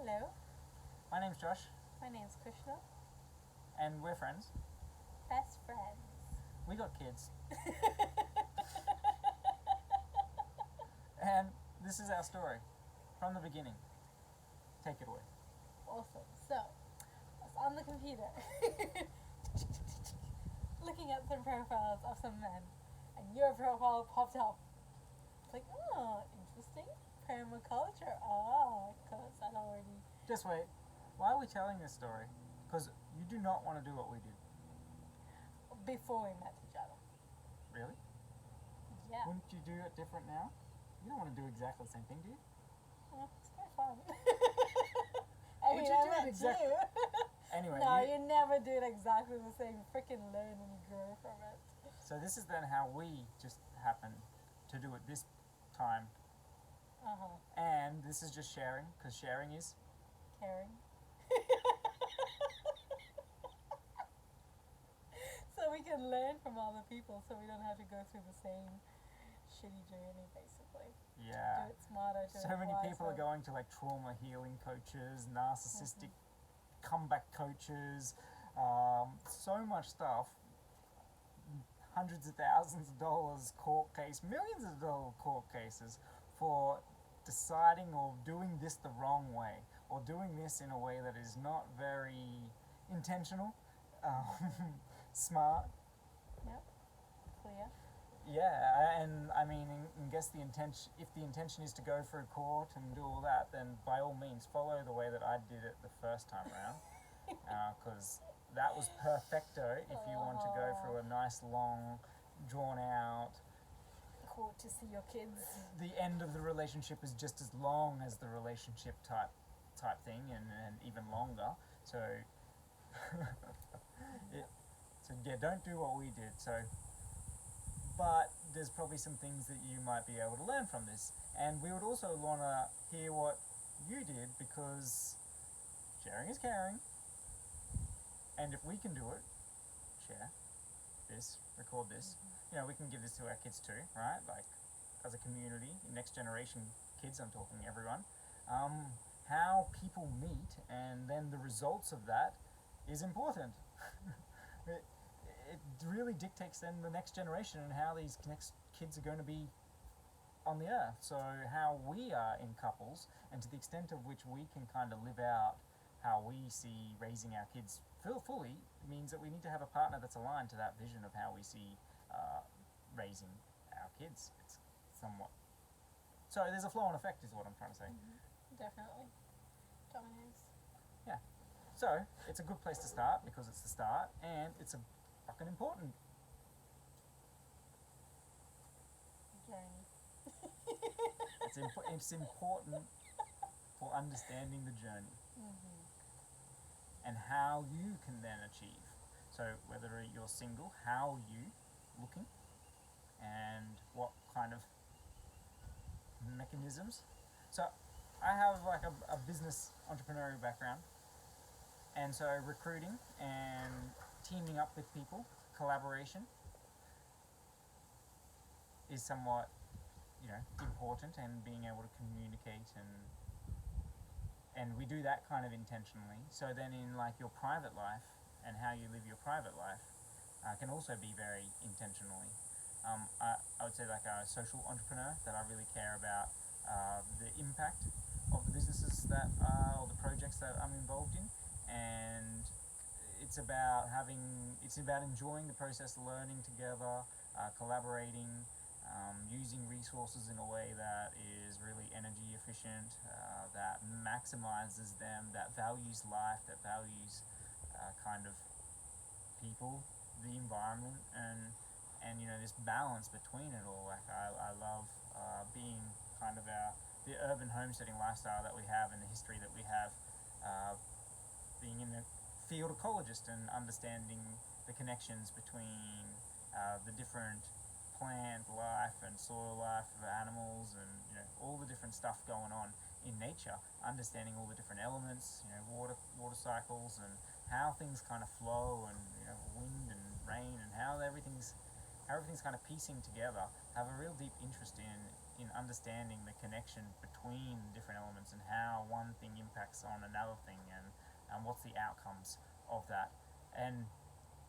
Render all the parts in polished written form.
Hello, My name's Josh, my name's Krishna. and we're friends. Best friends. We got kids, and this is our story from the beginning. Take it away. Awesome. So, I was on the computer looking at some profiles of some men, and your profile popped up. It's like, oh, interesting. Permaculture. Oh, because I'd already. Just wait. Why are we telling this story? Because you do not want to do what we did. Before we met each other. Really? Yeah. Wouldn't you do it different now? You don't want to do exactly the same thing, do you? Well, it's quite fun. I Would mean, you I do it met exactly- you. Anyway, No, you never do it exactly the same. Freaking learn and grow from it. so this is then how we just happened to do it this time. Uh-huh. And this is just sharing, because sharing is Caring. So we can learn from other people so we don't have to go through the same shitty journey, basically. yeah. Do it smarter. Do So it many people are wiser. going to like trauma healing coaches, narcissistic comeback coaches, so much stuff. Hundreds of thousands of dollars court case, millions of dollar court cases for deciding or doing this the wrong way, or doing this in a way that is not very intentional, smart. Yep. Clear. Yeah, and I mean, I guess the intention, if the intention is to go through court and do all that, then by all means follow the way that I did it the first time around, because that was perfecto. If you want to go through a nice, long, drawn out, Cool to see your kids. the end of the relationship is just as long as the relationship type thing, and even longer. So, so yeah, don't do what we did. So. But there's probably some things that you might be able to learn from this. And we would also want to hear what you did, because sharing is caring. And if we can do it, share this, record this. You know, we can give this to our kids too, right? Like, as a community, next generation kids, I'm talking everyone. How people meet and then the results of that is important. It really dictates then the next generation and how these next kids are going to be on the earth. So how we are in couples, and to the extent of which we can kind of live out how we see raising our kids fully, means that we need to have a partner that's aligned to that vision of how we see raising our kids. It's somewhat. So there's a flow and effect is what I'm trying to say. Definitely. Dominoes. Yeah. So it's a good place to start because it's the start, and it's a fucking important. Journey. It's important for understanding the journey and how you can then achieve. So whether you're single, how are you looking, and what kind of mechanisms. So I have like a business entrepreneurial background, and so recruiting and teaming up with people, collaboration is somewhat, important, and being able to communicate, and we do that kind of intentionally. So then in like your private life and how you live your private life can also be very intentionally. I would say like a social entrepreneur, that I really care about the impact of the businesses that or the projects that I'm involved in, and it's about enjoying the process, learning together, collaborating, using resources in a way that is really energy efficient, that maximizes them, that values life, that values kind of people, the environment, and this balance between it all. Like I love being kind of the urban homesteading lifestyle that we have and the history that we have, being in the field ecologist and understanding the connections between the different plant life and soil life of animals, and all the different stuff going on in nature, understanding all the different elements, water cycles, and how things kind of flow, and wind and rain, and how everything's kind of piecing together. Have a real deep interest in understanding the connection between different elements and how one thing impacts on another thing, and what's the outcomes of that. And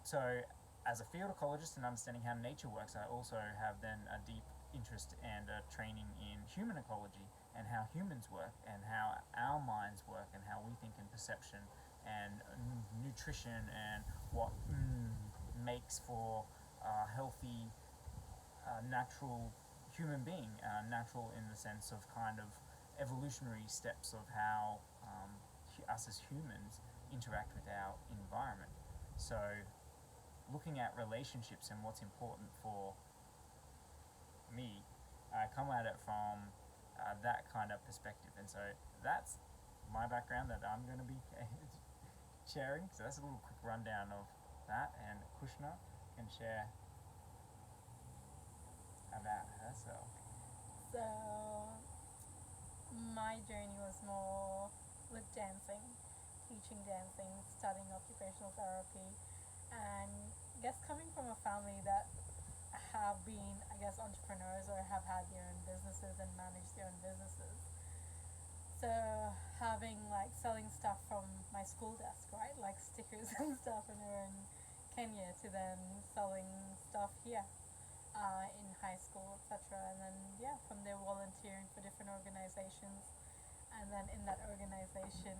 so, as a field ecologist and understanding how nature works, I also have then a deep interest and a training in human ecology and how humans work and how our minds work and how we think in perception and nutrition and what makes for a healthy, natural human being, natural in the sense of kind of evolutionary steps of how us as humans interact with our environment. So looking at relationships and what's important for me, I come at it from that kind of perspective, and so that's my background that I'm going to be sharing. So that's a little quick rundown of that, and Kushna can share about herself. So my journey was more with dancing, teaching dancing, studying occupational therapy, and I guess coming from a family that have been, I guess, entrepreneurs or have had their own businesses and managed their own businesses. So having like selling stuff from my school desk, right, like stickers and stuff when we were in Kenya, to then selling stuff here in high school, etc. And then from there volunteering for different organizations, and then in that organization,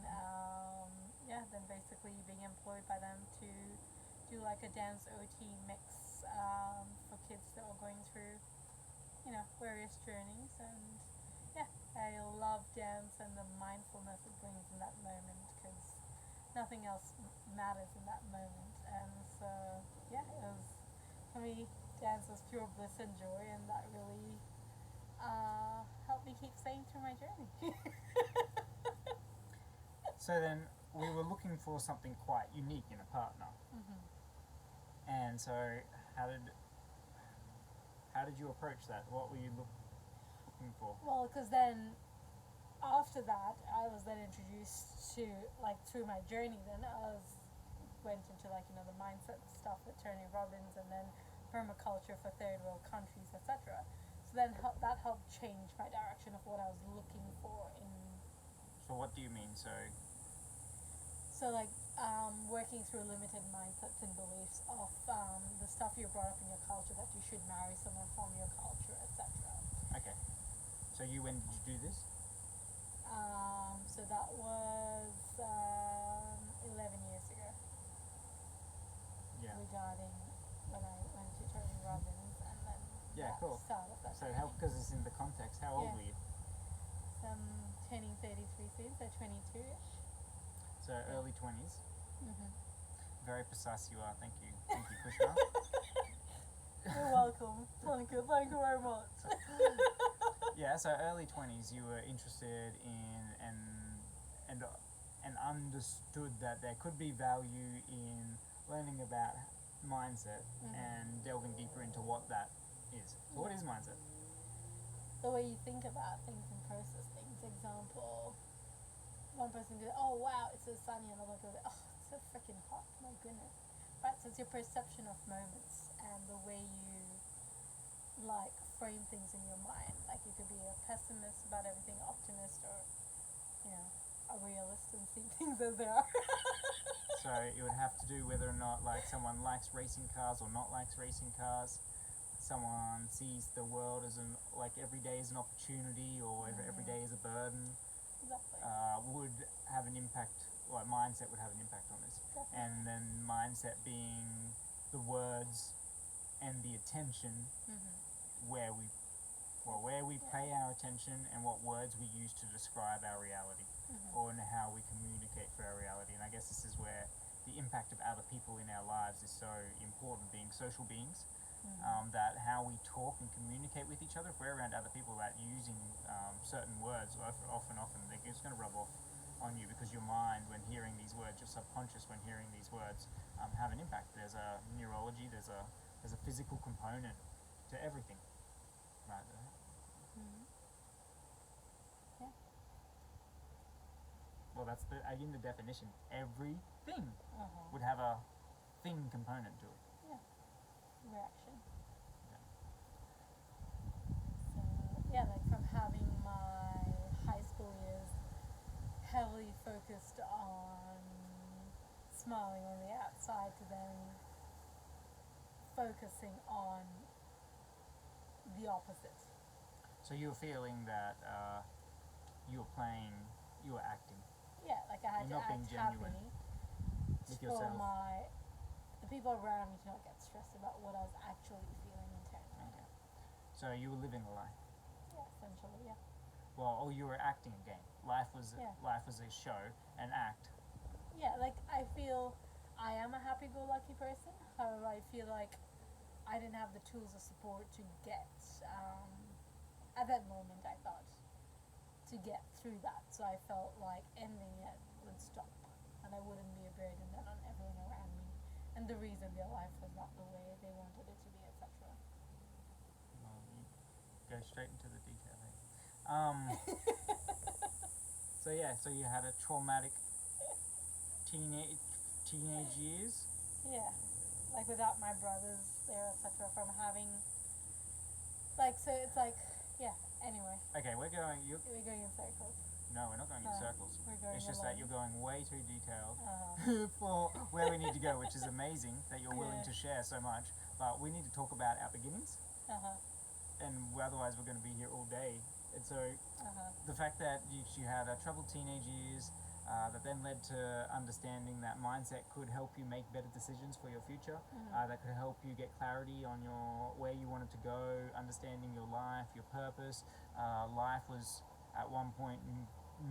then basically being employed by them to do like a dance OT mix for kids that were going through, various journeys. And I love dance and the mindfulness it brings in that moment, because nothing else matters in that moment. And so it was, for me, dance was pure bliss and joy, and that really helped me keep staying through my journey. So then we were looking for something quite unique in a partner. Mm-hmm. And so how did you approach that? What were you looking for? Well, because then after that, I was then introduced to, like, through my journey, then went into like, the mindset stuff with Tony Robbins, and then permaculture for third world countries, etc. So then that helped change my direction of what I was looking for in. So what do you mean? So like working through limited mindsets and beliefs of the stuff you brought up in your culture, that you should marry someone from your culture, etc. Okay. So when did you do this? So that was 11 years ago. Yeah. Regarding when I went to Tony Robbins, and then Cool. start of that. So because it's in the context, how old were you? So I'm turning 33 soon, so 22-ish. So early 20s. Mm-hmm. Very precise you are. Thank you, Kushna. You're welcome. Thank you very much. Yeah, so early 20s, you were interested in and understood that there could be value in learning about mindset and delving deeper into what that is. So what is mindset? The way you think about things and process things. Example, one person goes, "Oh wow, it's so sunny," and another goes, "Oh, it's so freaking hot, my goodness." Right, so it's your perception of moments and the way you frame things in your mind. Like, you could be a pessimist about everything, optimist, or a realist and see things as they are. So it would have to do whether or not someone likes racing cars or not likes racing cars. Someone sees the world as every day is an opportunity, or every day is a burden. Exactly. Would have an impact. Mindset would have an impact on this. Definitely. And then mindset being the words and the attention, where we pay our attention, and what words we use to describe our reality, or in how we communicate for our reality. And I guess this is where the impact of other people in our lives is so important, being social beings. That how we talk and communicate with each other, if we're around other people that using certain words, often it's going to rub off on you, because your mind, when hearing these words, your subconscious, when hearing these words, have an impact. There's a neurology, there's a physical component to everything, right? Yeah. Well, that's in the definition. Everything would have a thing component to it. Reaction. Yeah. So like focused on smiling on the outside to then focusing on the opposite. So you were feeling that you were playing, you were acting. Yeah, like I had You're to not being act genuine happy with for yourself. the people around me to not get stressed about what I was actually feeling internally. Okay. So you were living a lie. Yeah, essentially, yeah. Well, or you were acting a game. Life was Yeah. a show, an act. Yeah, like I feel I am a happy-go-lucky person. However, I feel like I didn't have the tools of support to get at that moment. I thought to get through that, so I felt like ending it would stop, and I wouldn't be a burden then on everyone around me, and the reason their life was not the way they wanted it to be, etc. Well, you go straight into the detail. Eh? So yeah, so you had a traumatic teenage years. Yeah, like without my brothers there, etc. From having, like, so it's like, yeah. Anyway, Okay, we're going. we're going in circles. No, we're not going in circles. We're going It's just along. that you're going way too detailed Uh-huh. for where we need to go, which is amazing that you're willing Yeah. to share so much. But we need to talk about our beginnings, Uh-huh. and otherwise we're going to be here all day. And so Uh-huh. the fact that you had troubled teenage years that then led to understanding that mindset could help you make better decisions for your future, that could help you get clarity on your where you wanted to go, understanding your life, your purpose. Life was at one point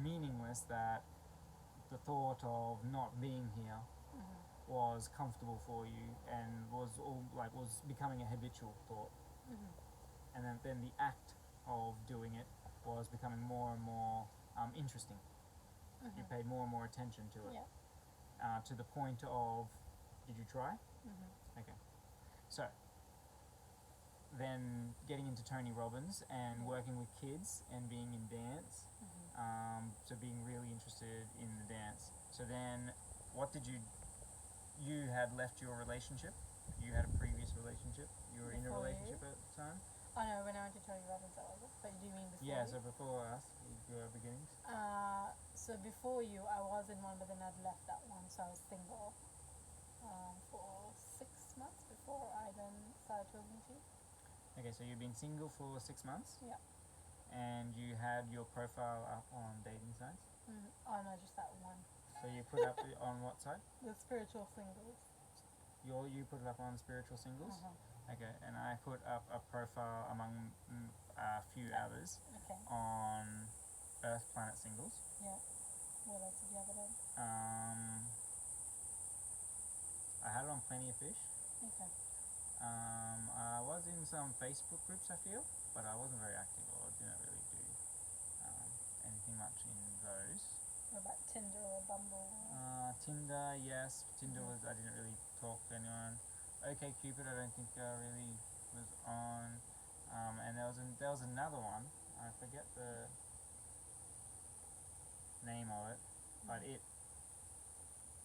meaningless, that the thought of not being here was comfortable for you and was becoming a habitual thought. And then the act of doing it was becoming more and more interesting. You paid more and more attention to it. Yeah. To the point of, did you try? Okay. So, then getting into Tony Robbins and working with kids and being in dance. So being really interested in the dance. So then, what did you had left your relationship? You had a previous relationship? You were in a Before relationship at the time? Oh no, when I went to Tony Robbins, I wasn't. But do you mean before? Yeah, you? so before us, your beginnings. So before you, I was in one, but then I'd left that one, so I was single for 6 months before I then started talking to you. Okay, so you've been single for 6 months? Yeah. And you had your profile up on dating sites? Oh no, just that one. So you put up on what site? The spiritual singles. You put it up on Spiritual Singles? Okay, and I put up a profile among a few others Okay. on Earth Planet Singles. Yeah. What else did you have it on? I had it on Plenty of Fish. Okay. I was in some Facebook groups, I feel, but I wasn't very active, or didn't really do anything much in those. What about Tinder or Bumble? Tinder, yes. Tinder was, I didn't really talk to anyone. Okay, Cupid, I don't think really was on. And there was another one. I forget the name of it, but it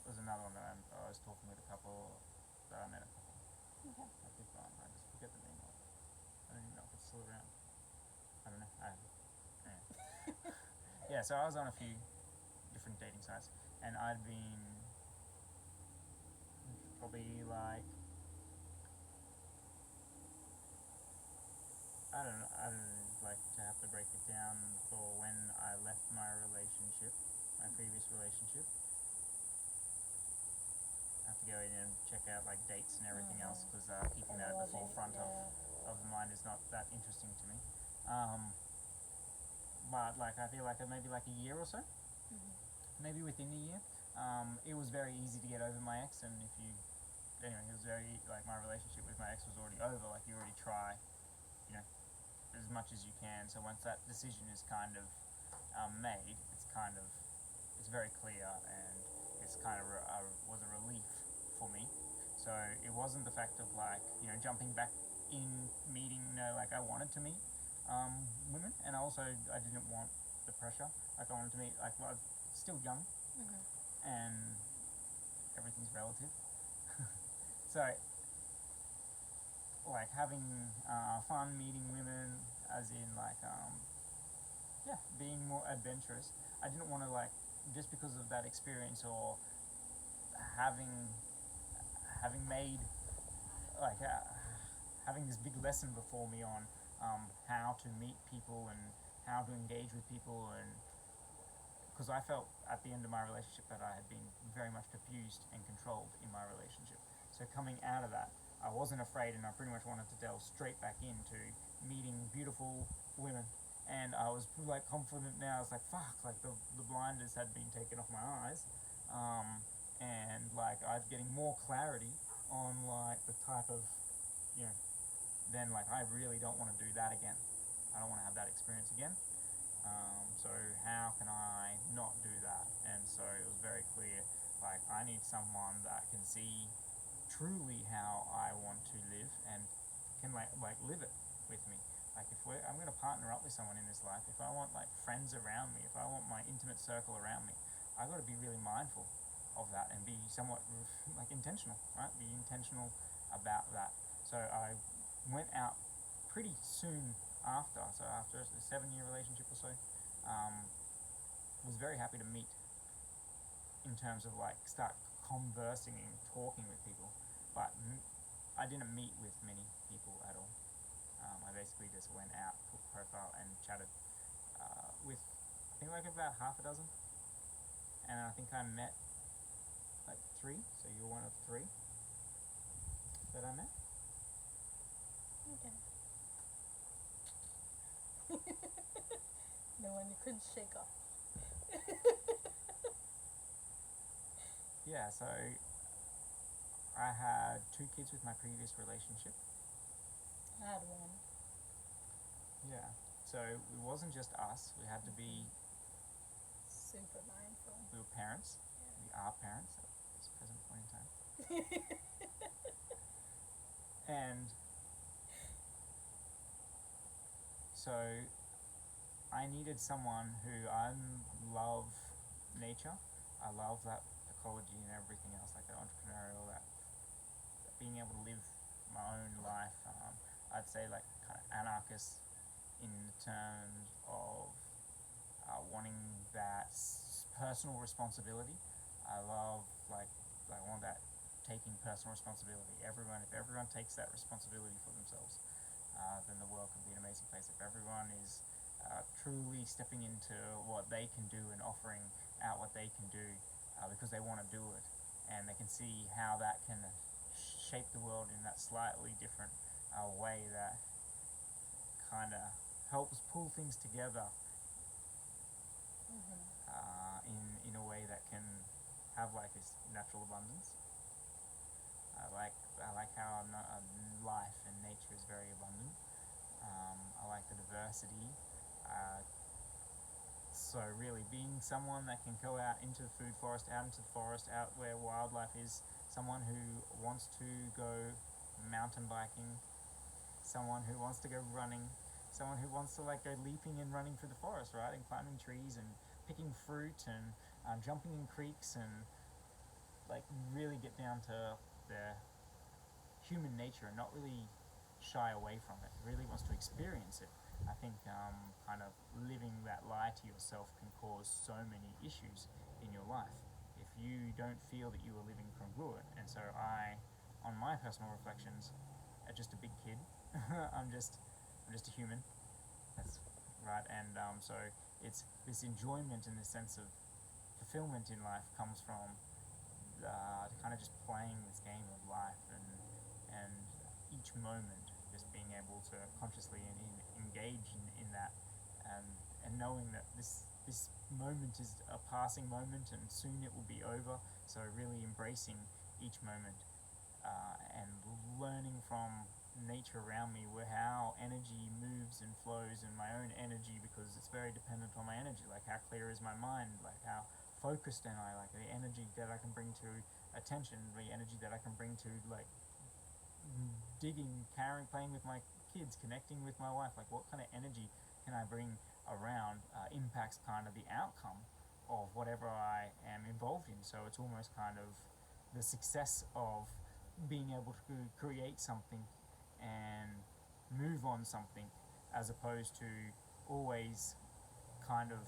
was another one that I was talking with a couple that I met a couple. Okay. I just forget the name of it. I don't even know if it's still around. I don't know. Yeah, so I was on a few different dating sites, and I'd been probably like, I don't know, like to have to break it down for when I left my relationship, my previous relationship. I have to go in and check out like dates and everything else, because keeping that at the forefront of the mind is not that interesting to me. But like I feel like maybe like a year or so, maybe within a year, it was very easy to get over my ex, and it was very, like, my relationship with my ex was already over. Like, you already try, as much as you can. So once that decision is kind of made, it's very clear, and it's kind of was a relief for me. So it wasn't the fact of like, jumping back in, meeting, like I wanted to meet women, and also I didn't want the pressure. Like I wanted to meet, like, well, I was still young, and everything's relative. So, like, having fun meeting women, as in like, being more adventurous. I didn't want to like just because of that experience, or having having made like having this big lesson before me on how to meet people and how to engage with people, and because I felt at the end of my relationship that I had been very much confused and controlled in my relationship. So coming out of that, I wasn't afraid, and I pretty much wanted to delve straight back into meeting beautiful women. And I was like confident now. I was like, fuck, like the blinders had been taken off my eyes, and like I was getting more clarity on like the type of, you know, then like I really don't want to do that again. I don't want to have that experience again. So how can I not do that? And so it was very clear, like I need someone that can see truly how I want to live and can like live it with me. Like if I'm going to partner up with someone in this life, if I want like friends around me, if I want my intimate circle around me, I got to be really mindful of that and be somewhat like intentional, right? Be intentional about that. So I went out pretty soon after, so after a 7-year relationship or so, was very happy to meet, in terms of like start conversing and talking with people, but I didn't meet with many people at all. I basically just went out, took profile and chatted with I think like about half a dozen, and I think I met like 3, so you're one of 3 that I met. Okay. The one you couldn't shake off. Yeah, so I had 2 kids with my previous relationship. I had one. Yeah, so it wasn't just us. We had to be. Super mindful. We were parents. We are parents at this present point in time. And so I needed someone who I love nature. I love that ecology and everything else, like that entrepreneurial, that being able to live my own life. I'd say like kind of anarchist in terms of wanting that personal responsibility. I love like I want that taking personal responsibility. If everyone takes that responsibility for themselves, then the world can be an amazing place. If everyone is truly stepping into what they can do and offering out what they can do because they want to do it, and they can see how that can shape the world in that slightly different way that kind of helps pull things together in a way that can have like this natural abundance. I like how life and nature is very abundant. I like the diversity. So really being someone that can go out into the food forest, out into the forest, out where wildlife is, someone who wants to go mountain biking, someone who wants to go running, someone who wants to like go leaping and running through the forest, right, and climbing trees and picking fruit and jumping in creeks, and like really get down to their human nature and not really shy away from it, really wants to experience it. I think kind of living that lie to yourself can cause so many issues in your life if you don't feel that you are living congruent. And so on my personal reflections, just a big kid. I'm just a human. That's right. And so it's this enjoyment and this sense of fulfillment in life comes from kind of just playing this game of life, and each moment just being able to consciously engage in that, and knowing that this moment is a passing moment and soon it will be over. So really embracing each moment and learning from nature around me, where how energy moves and flows, and my own energy, because it's very dependent on my energy, like how clear is my mind, like how focused am I, like the energy that I can bring to attention, the energy that I can bring to like digging, carrying, playing with my kids, connecting with my wife, like what kind of energy can I bring around impacts kind of the outcome of whatever I am involved in. So it's almost kind of the success of being able to create something and move on something, as opposed to always kind of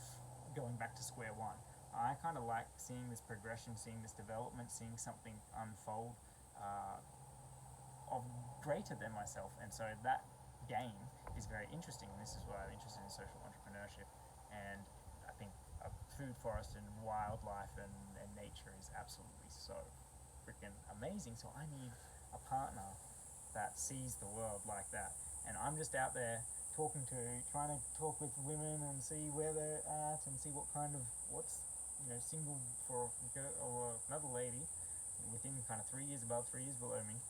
going back to square one. I kind of like seeing this progression, seeing this development, seeing something unfold of greater than myself, and so that game is very interesting. And this is why I'm interested in social entrepreneurship, and I think food, forest, and wildlife and nature is absolutely so freaking amazing. So I need a partner that sees the world like that, and I'm just out there trying to talk with women and see where they're at and see what's single for a girl or another lady within kind of 3 years above, 3 years below me.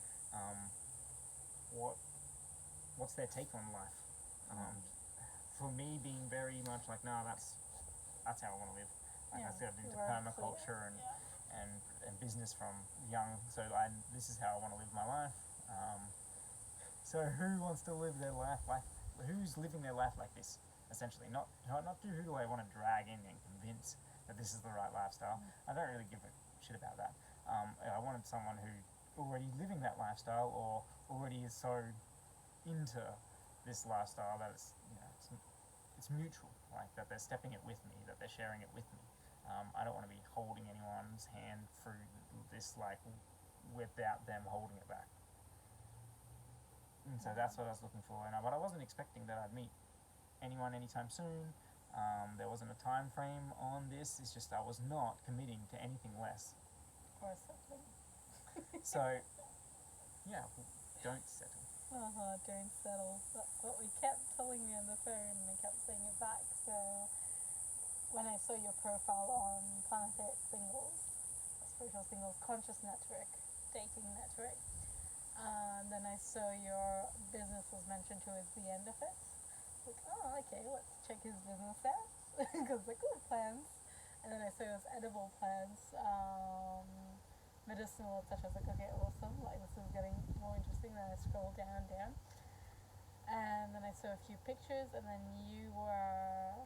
What's their take on life? For me, being very much like, nah, that's how I want to live. Like I said, into permaculture and business from young. So this is how I want to live my life. So who wants to live their life like? Who's living their life like this? Essentially, not who do I want to drag in and convince that this is the right lifestyle. I don't really give a shit about that. I wanted someone who already living that lifestyle or already is so into this lifestyle that it's mutual, like that they're stepping it with me, that they're sharing it with me. I don't want to be holding anyone's hand through this without them holding it back. And so that's what I was looking for, but I wasn't expecting that I'd meet anyone anytime soon. There wasn't a time frame on this. It's just I was not committing to anything less. Or something. So, yeah, don't settle. Don't settle. That's what we kept telling you on the phone, and I kept saying it back. So, when I saw your profile on Planetary Singles, Spiritual Singles Conscious Network, Dating Network, then I saw your business was mentioned towards the end of it. Like, oh, okay, let's check his business out. Because, like, plants. And then I saw it was edible plants, medicinal, etc. I was like, okay, awesome. Like, this is getting more interesting. Then I scrolled down. And then I saw a few pictures, and then you were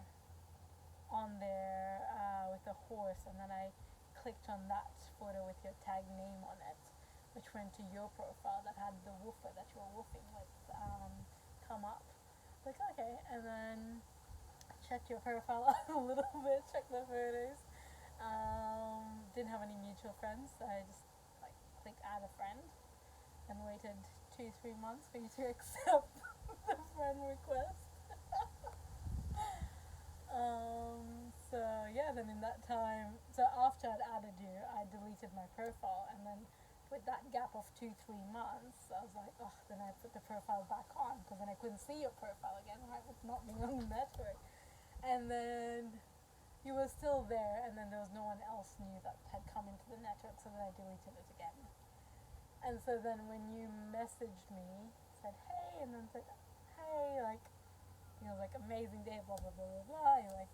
on there with a horse. And then I clicked on that photo with your tag name on it, which went to your profile that had the woofer that you were woofing with come up. Like, okay, and then checked your profile out a little bit, checked the photos. Didn't have any mutual friends, so I just clicked add a friend and waited 2-3 months for you to accept the friend request. So yeah, then in that time, so after I'd added you, I deleted my profile, and then with that gap of 2-3 months, I was like, oh, then I put the profile back on, because then I couldn't see your profile again, right, with not being on the network. And then you were still there, and then there was no one else new that had come into the network, so then I deleted it again. And so then when you messaged me, said, hey, and then said, hey, like, amazing day, blah, blah, blah, blah, blah, you're like,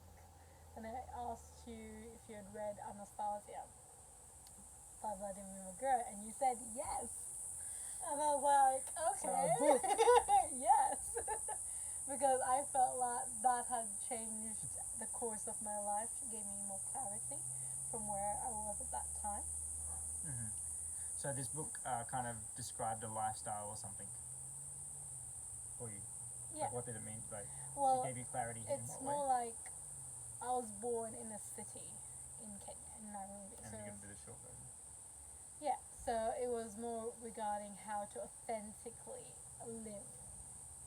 and I asked you if you had read Anastasia by Vladimir Magura, and you said yes. And I was like, okay, yes. Because I felt like that had changed the course of my life, gave me more clarity from where I was at that time. Mm-hmm. So this book kind of described a lifestyle or something for you? Yeah. Like, what did it mean? Like, well, it gave you clarity in it's what more way? like I was born in a city in Kenya, in Nairobi. And so you give it a short version. yeah, so it was more regarding how to authentically live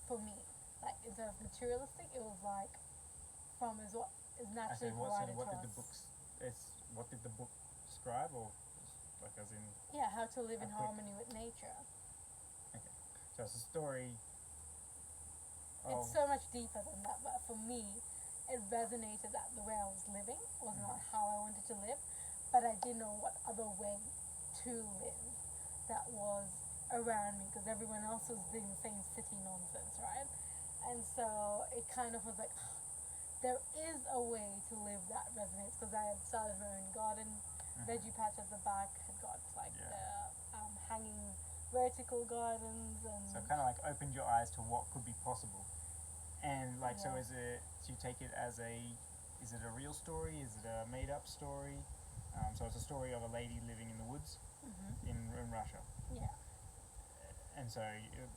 for me. Like, instead of materialistic, it was like from is what is naturally provided what to did us. what did the book describe, or like as in? Yeah, how to live in harmony with nature. Okay, so it's a story. It's so much deeper than that, but for me, it resonated that the way I was living was not how I wanted to live, but I didn't know what other way to live that was around me, because everyone else was doing the same city nonsense, right? And so it kind of was like, there is a way to live that resonates, because I had started my own garden, veggie patch at the back, had got the hanging vertical gardens, and so kind of like opened your eyes to what could be possible. And like, so is it, do you take it as is it a real story? Is it a made up story? So it's a story of a lady living in the woods in Russia. Yeah. And so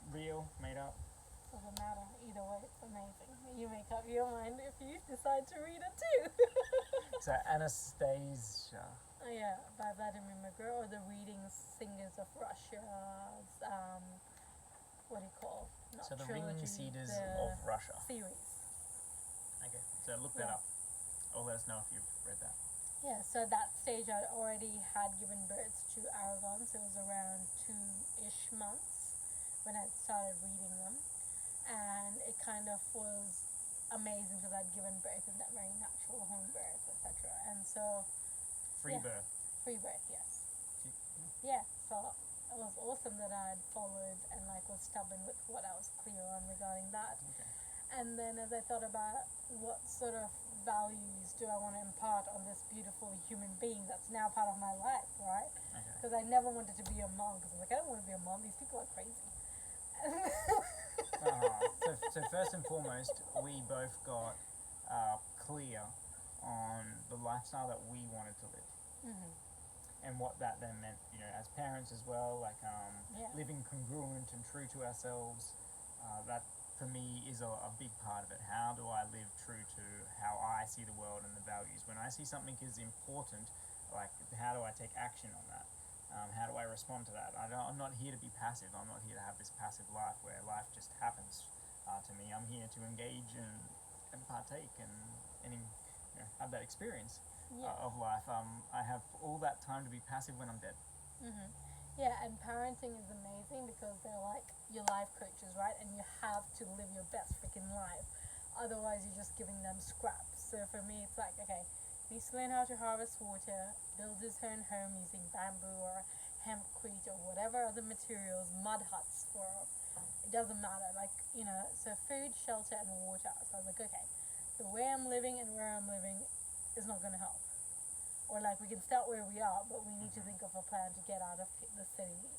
real, made up? Doesn't matter. Either way, it's amazing. You make up your mind if you decide to read it too. So So Anastasia. Yeah, by Vladimir McGregor, or the Reading Singers of Russia's what do you call? Not So the trilogy, Ring Seeders the of Russia. series. Okay, so look that Yeah. up. Or let us know if you've read that. Yeah, so at that stage I already had given birth to Aragon, so it was around 2-ish months when I started reading them. And it kind of was amazing because I'd given birth in that very natural home birth, etc. And so, Free Yeah. birth. free birth, yes. See? Yeah, so it was awesome that I had followed and like was stubborn with what I was clear on regarding that. Okay. And then as I thought about what sort of values do I want to impart on this beautiful human being that's now part of my life, right? Okay. Because I never wanted to be a mom because I'm like, I don't want to be a mom. These people are crazy. So first and foremost, we both got clear on the lifestyle that we wanted to live. Mhm. And what that then meant, as parents as well, like Yeah. living congruent and true to ourselves. That for me is a big part of it. How do I live true to how I see the world and the values? When I see something is important, like how do I take action on that? How do I respond to that? I'm not here to be passive. I'm not here to have this passive life where life just happens to me. I'm here to engage and partake and have that experience Yeah. of life. I have all that time to be passive when I'm dead. Mhm. Yeah, and parenting is amazing because they're like your life coaches, right? And you have to live your best freaking life. Otherwise, you're just giving them scraps. So for me, it's like, okay, he needs to learn how to harvest water, build his own home using bamboo or hempcrete or whatever other materials, mud huts for, it doesn't matter. Like, so food, shelter, and water. So I was like, okay, the way I'm living and where I'm living is not going to help. Or like we can start where we are, but we need to think of a plan to get out of the city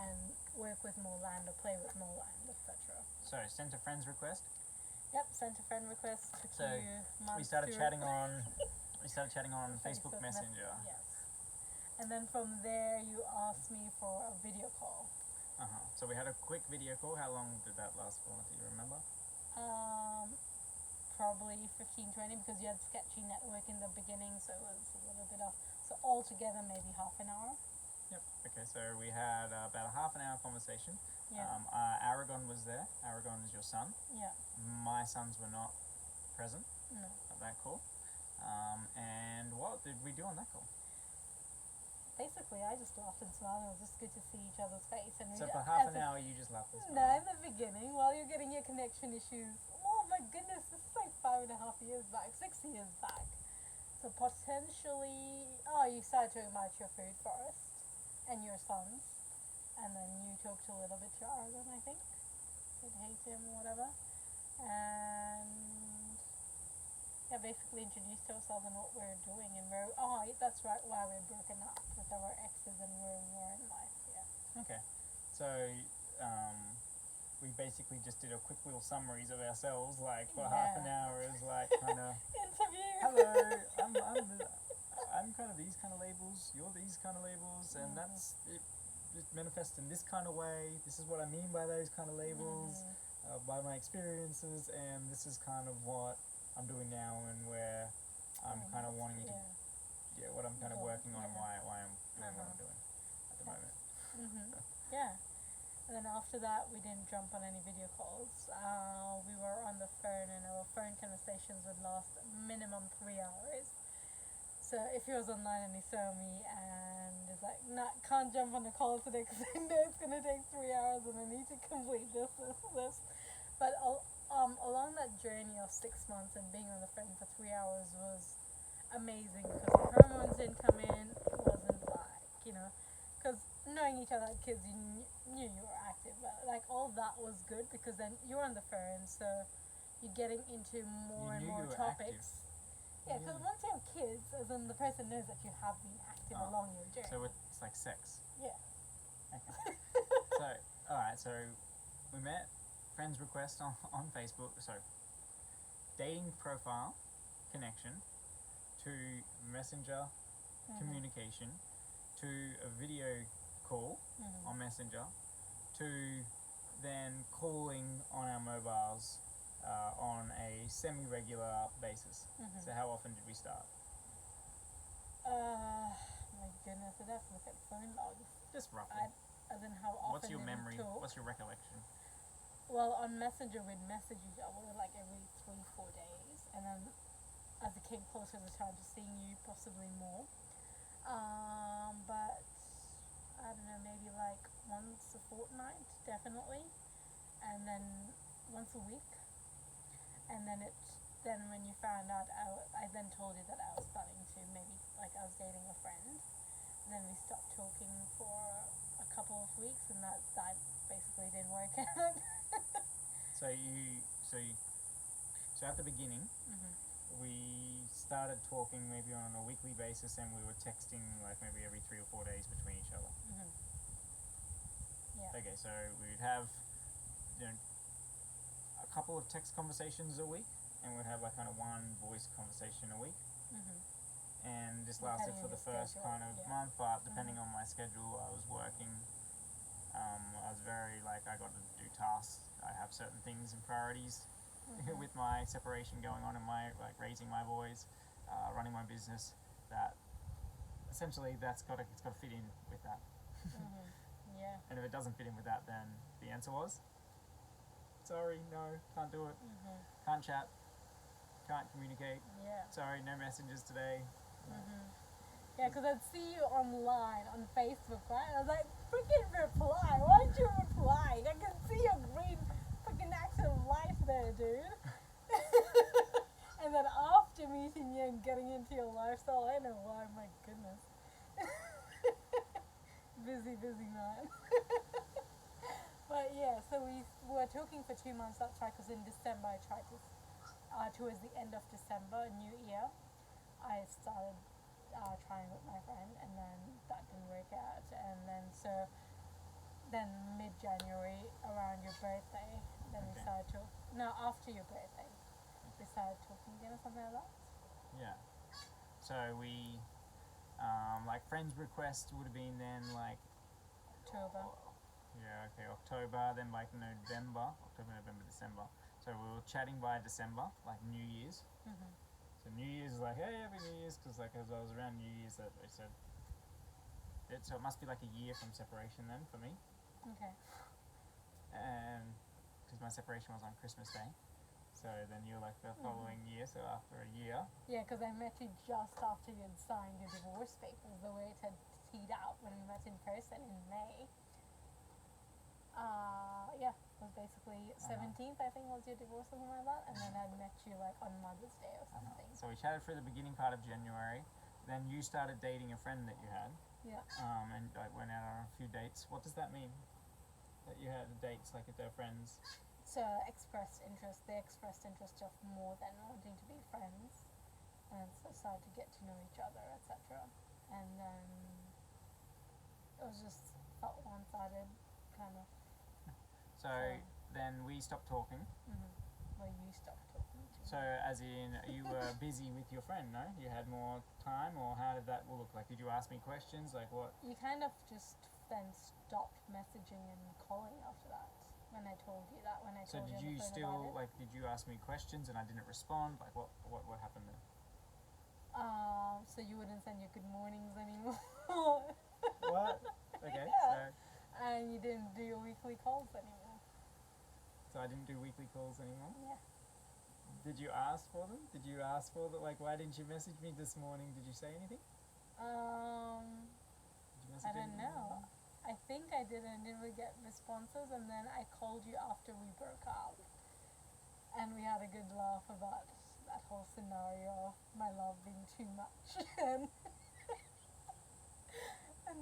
and work with more land or play with more land, etc. So sent a friend's request. Yep, sent a friend request. Took So you months we started to- chatting on Facebook Messenger. Yes. And then from there, you asked me for a video call. So we had a quick video call. How long did that last for? Do you remember? Probably 15-20 because you had sketchy network in the beginning, so it was a little bit off. So altogether, maybe half an hour. Yep. Okay. So we had about a half an hour conversation. Yeah. Aragon was there. Aragon is your son. Yeah. My sons were not present No. at that call. And what did we do on that call? Basically, I just laughed and smiled. It was just good to see each other's face. And So for half an hour, you just laughed and No, smiled. in the beginning, while you're getting your connection issues. Oh my goodness, this is like 5.5 years back, 6 years back. So potentially, you started talking about your food forest and your sons, and then you talked a little bit to Aragon, I think. Said hey to him or whatever, and yeah, basically introduced ourselves and what we're doing and where. That's right, why we're broken up with our exes and where we are in life. Yeah. Okay. So we basically just did a quick little summaries of ourselves, like for half an hour. Is like kind of Interview. hello, I'm kind of these kind of labels. You're these kind of labels, and that's it. It manifests in this kind of way. This is what I mean by those kind of labels, by my experiences, and this is kind of what I'm doing now, and where I'm kind of wanting to, what I'm kind of working on, and why I'm doing what I'm doing at the moment. Yeah. And then after that, we didn't jump on any video calls. We were on the phone, and our phone conversations would last minimum 3 hours. So if he was online and he saw me and is like, nah, can't jump on the call today because I know it's going to take 3 hours and I need to complete this. But along that journey of 6 months and being on the phone for 3 hours was amazing because the hormones didn't come in. It wasn't like, because knowing each other as kids, you knew you were active. But like all that was good because then you're on the phone, so you're getting into more and more topics. Yeah, because once you have kids, as in the person knows that you have been active along your journey. So it's like sex. Yeah. Okay. So alright, so we met, friends request on Facebook. So dating profile connection to messenger communication to a video call on Messenger to then calling on our mobiles on a semi-regular basis. So how often did we start? My goodness, I'd have to look at phone logs. Just roughly. As in how often What's your did we memory? talk. What's your recollection? Well, on Messenger we'd message each other like every 3-4 days, and then as it came closer to time to seeing you, possibly more. But I don't know, maybe like once a fortnight, definitely, and then once a week, and then when you found out, I then told you that I was starting to maybe like I was dating a friend. And then we stopped talking for a couple of weeks, and that basically didn't work out. So so at the beginning, Mhm. we started talking maybe on a weekly basis, and we were texting like maybe every 3 or 4 days between each other. Mhm. Yeah. Okay, so we'd have, you know, a couple of text conversations a week, and we'd have like kind of one voice conversation a week. Mhm. And this lasted Depending for on the your first schedule, kind of yeah. month, but depending on my schedule, I was working. I was very like I got to do tasks. I have certain things and priorities Mhm. with my separation going on and my like raising my boys, running my business. That essentially it's got to fit in with that. Mhm. Yeah. And if it doesn't fit in with that, then the answer was sorry, no, can't do it, Mhm. can't chat, can't communicate. Yeah. Sorry, no messages today. Mhm. Yeah, because I'd see you online on Facebook, right? I was like, freaking reply! Why don't you reply? I can see your green freaking accent of life there, dude. And then after meeting you and getting into your lifestyle, I know why. My goodness. Busy man. But yeah, so we were talking for 2 months. That's right. Because in December I tried to, towards the end of December, New Year, I started trying with my friend, and then that didn't work out. And then mid-January, around your birthday, then we Okay. started to, no, after your birthday, we started talking again or something like that. Yeah. So we, like friends request would have been then like, October. yeah, okay, October, then like November, December. So we were chatting by December, like New Year's. Mhm. So New Year's is like, hey, happy New Year's, because like as I was around New Year's that they said it, so it must be like a year from separation then for me, Okay. and because my separation was on Christmas Day. So then you're like the following year, so after a year. Yeah, because I met you just after you had signed your divorce papers, the way it had teed out when we met in person in May. Yeah, it was basically 17th, I think, was your divorce, something like that. And then I met you like on Mother's Day or something. So we chatted for the beginning part of January. Then you started dating a friend that you had, Yeah. and like went out on a few dates. What does that mean? That you had dates like with their friends? So expressed interest. They expressed interest of more than wanting to be friends, and so started to get to know each other, etc. And then it was just felt one-sided, kind of. So then we stopped talking. Mhm. Well, you stopped talking to So me. as in you were busy with your friend, no? You had more time, or how did that look like? Did you ask me questions like what? You kind of just then stopped messaging and calling after that. When I told you that, when I So told did you on you the phone still about it. like? Did you ask me questions and I didn't respond? Like what happened there? So you wouldn't send your good mornings anymore. What? Okay. Yeah. And you didn't do your weekly calls anymore. So I didn't do weekly calls anymore. Yeah. Did you ask for them? Did you ask for them? Like, why didn't you message me this morning? Did you say anything? Did you message I don't anything? know. I think I didn't really get responses, and then I called you after we broke up, and we had a good laugh about that whole scenario of my love being too much, and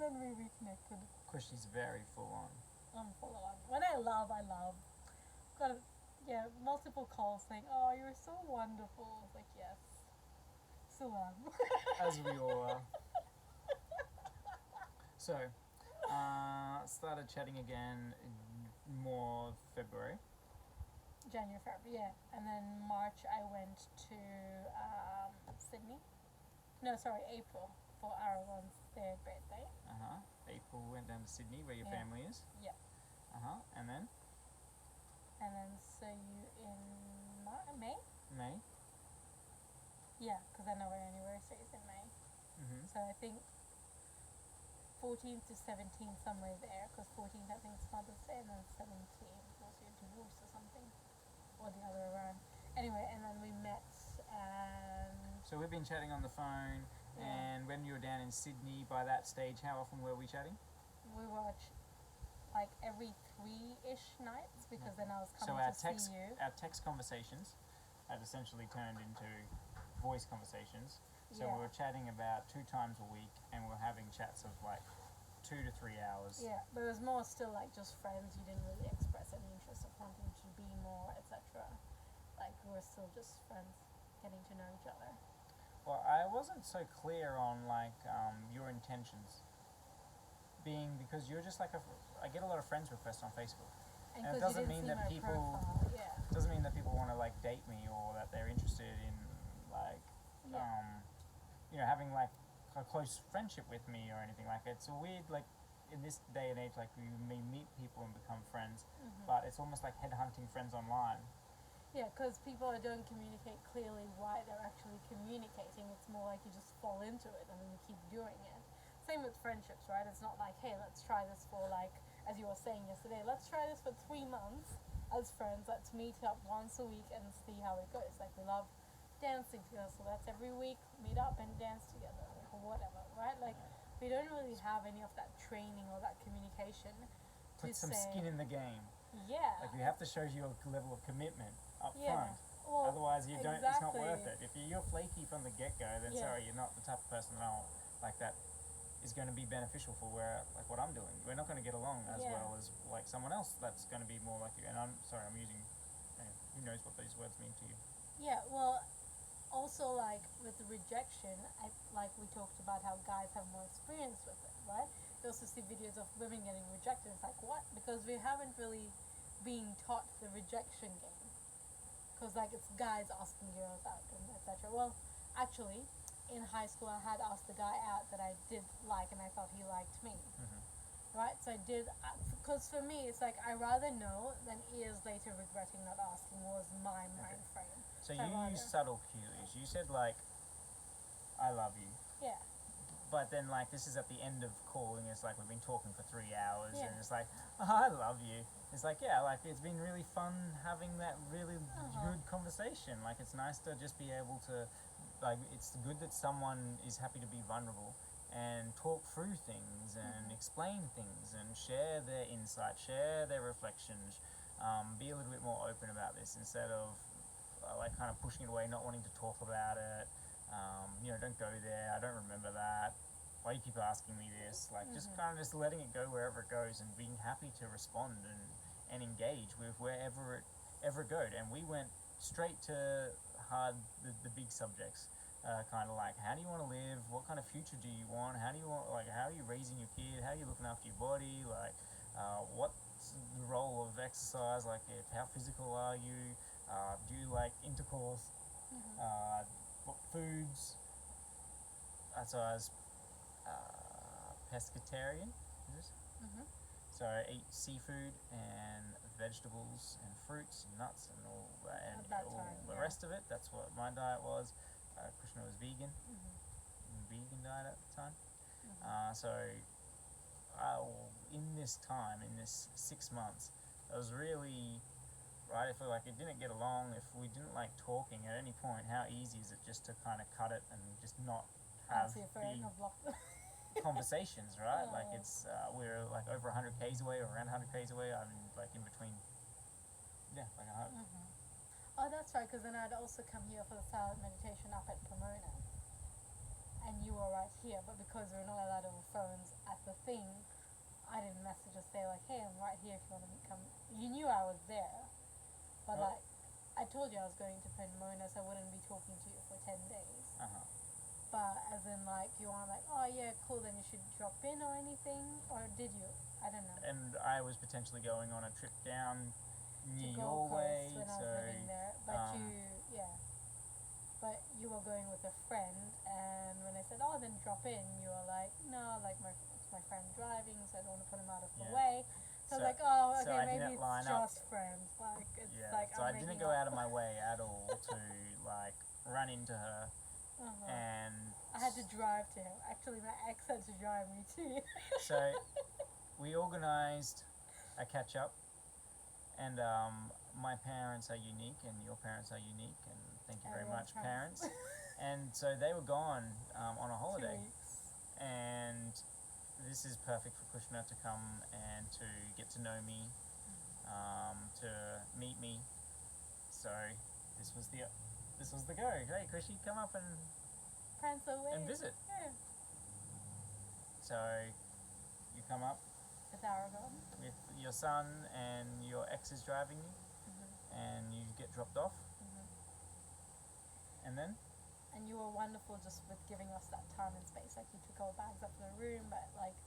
then we reconnected. Because she's very full on. I'm full on. When I love, I love. Got multiple calls saying, "Oh, you're so wonderful." I was like, yes, so am. As we all are. So, started chatting again in more February. January, February, yeah. And then March I went to Sydney. No, sorry, April for Aaron's third birthday. April went down to Sydney where your Yeah. family is. Yeah. And then And then so you in May? May. Yeah, because I know our anniversary is in May. Mm-hmm. So I think 14 to 17, somewhere there, because 14 I think is Mother's Day, and then 17 was your divorce or something, or the other way around. Anyway, and then we met, and So we've been chatting on the phone, Yeah. and when you were down in Sydney, by that stage, how often were we chatting? we watch like every 3-ish nights, because then I was So coming our to text, see you. our text conversations have essentially turned into voice conversations. So Yeah. we were chatting about 2 times a week, and we were having chats of like 2 to 3 hours. Yeah, but it was more still like just friends. You didn't really express any interest of wanting to be more, etc. Like we were still just friends, getting to know each other. Well, I wasn't so clear on like your intentions. Being because you're just like I get a lot of friends requests on Facebook. And it 'cause doesn't you didn't mean see that my people profile, yeah. doesn't mean that people want to like date me or that they're interested in like Yeah. having like a close friendship with me or anything. Like it's a weird like in this day and age like we may meet people and become friends, but it's almost like headhunting friends online. Yeah, because people don't communicate clearly why they're actually communicating. It's more like you just fall into it and then you keep doing it. Same with friendships, right? It's not like, hey, let's try this for like, as you were saying yesterday, let's try this for 3 months as friends. Let's meet up once a week and see how it goes. Like we love dancing together, so let's every week meet up and dance together or whatever, right? Like we don't really have any of that training or that communication to Put some say, skin in the game. yeah, Like you have to show your level of commitment up yeah. front. Well, Otherwise, you don't. It's not exactly. worth it. If you're flaky from the get go, then Yeah. sorry, you're not the type of person that is going to be beneficial for like what I'm doing. We're not going to get along as Yeah. well as like someone else that's going to be more like you. And I'm sorry, I'm using. Who knows what these words mean to you? Yeah. Well, also like with the rejection, like we talked about how guys have more experience with it, right? You also see videos of women getting rejected. It's like what? Because we haven't really been taught the rejection game. Because like it's guys asking girls out and etc. Well, actually, in high school I had asked the guy out that I did like, and I thought he liked me. Right, so I did, because for me it's like I rather know than years later regretting not asking, was my mind frame. So you use subtle cues. You said like, "I love you," Yeah. but then like this is at the end of calling. It's like we've been talking for 3 hours, Yeah. and it's like, "Oh, I love you." It's like yeah, like it's been really fun having that really good conversation. Like it's nice to just be able to, like it's good that someone is happy to be vulnerable and talk through things and explain things and share their insight, share their reflections, be a little bit more open about this instead of like kind of pushing it away, not wanting to talk about it. Don't go there. I don't remember that. Why do you keep asking me this? Like just kind of just letting it go wherever it goes and being happy to respond and engage with wherever it ever goes. And we went straight to the big subjects. Kind of like, how do you want to live? What kind of future do you want? How are you raising your kid? How are you looking after your body? Like, what's the role of exercise? Like, how physical are you? Do you like intercourse? What foods? So I was pescatarian, is it? So I eat seafood and vegetables and fruits and nuts and all the rest of it. That's what my diet was. Krishna was vegan, vegan diet at the time. So in this 6 months, it was really right. I feel like it didn't get along. If we didn't like talking at any point, how easy is it just to kind of cut it and just not have big conversations, right? Like it's we're like over 100 k's away or around 100 k's away. I'm like in between. Yeah, like 100. Oh, that's right, because then I'd also come here for the silent meditation up at Pomona. And you were right here, but because we're not allowed over phones at the thing, I didn't message or say like, hey, I'm right here if you want to come. You knew I was there, but like, I told you I was going to Pomona, so I wouldn't be talking to you for 10 days. But as in like, you are like, oh yeah, cool, then you should drop in or anything, or did you? I don't know. And I was potentially going on a trip down near your Gold way, Coast when I so was living there, but but you were going with a friend, and when I said, oh, then drop in, you were like, no, like it's my friend driving, so I don't want to put him out of the way. So I was like, oh, okay, maybe it's just friends. Like it's like so I didn't go out of my way at all to like run into her, and I had to drive to him. Actually, my ex had to drive me too. So we organised a catch up, and my parents are unique, and your parents are unique, and thank you very Everyone's much, parents. And so they were gone on a 2 holiday, weeks. and this is perfect for Kushna to come and to get to know me, to meet me. So this was the go. Hey, Kushi, come up and Prance away. visit. Yeah. So you come up With Aragon. with your son, and your ex is driving you, and you get dropped off, and then And you were wonderful just with giving us that time and space. Like you took our bags up to the room, but like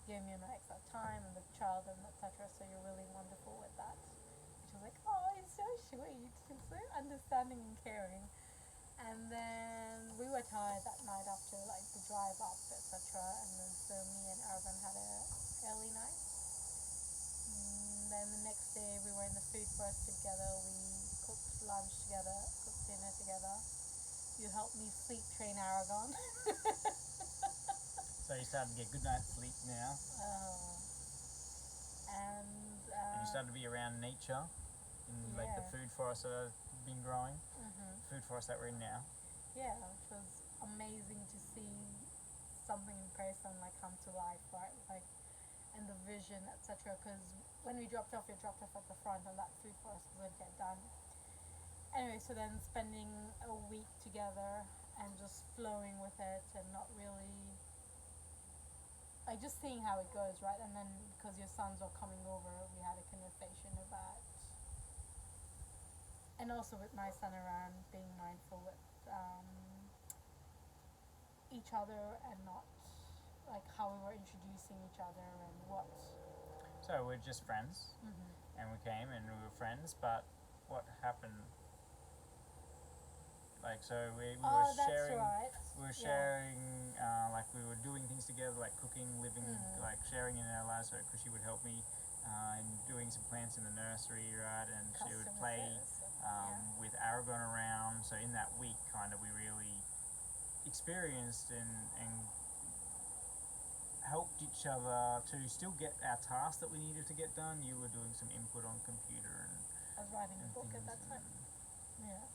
gave me and my ex that time and the child and etc. So you're really wonderful with that. Which was like, oh, he's so sweet. He's so understanding and caring. And then we were tired that night after like the drive up, etc. And then so me and Aragon had a early night. Then the next day we were in the food forest together. We cooked lunch together, cooked dinner together. You helped me sleep train Aragon. so you started to get good night's sleep now, And and you started to be around nature, in like the Yeah. food forest that have been growing, food forest that we're in now. yeah, which was amazing to see something in person like come to life, right? Like, and the vision, etc. Because when we dropped off, it dropped off at the front, and that food forest wouldn't get done. Anyway, so then spending a week together and just flowing with it and not really, like just seeing how it goes, right? And then because your sons were coming over, we had a conversation about, and also with my son around, being mindful with each other and not like how we were introducing each other and what. So we're just friends, and we came and we were friends, but what happened? Like, so we were Oh, that's sharing, right. we were Yeah. sharing, like we were doing things together, like cooking, living, like sharing in our lives. So Kushi would help me in doing some plants in the nursery, right? And she would Customer play service, with Aragon around. So in that week, kind of, we really experienced and helped each other to still get our tasks that we needed to get done. You were doing some input on computer and I was writing a book at things, that time. Yeah.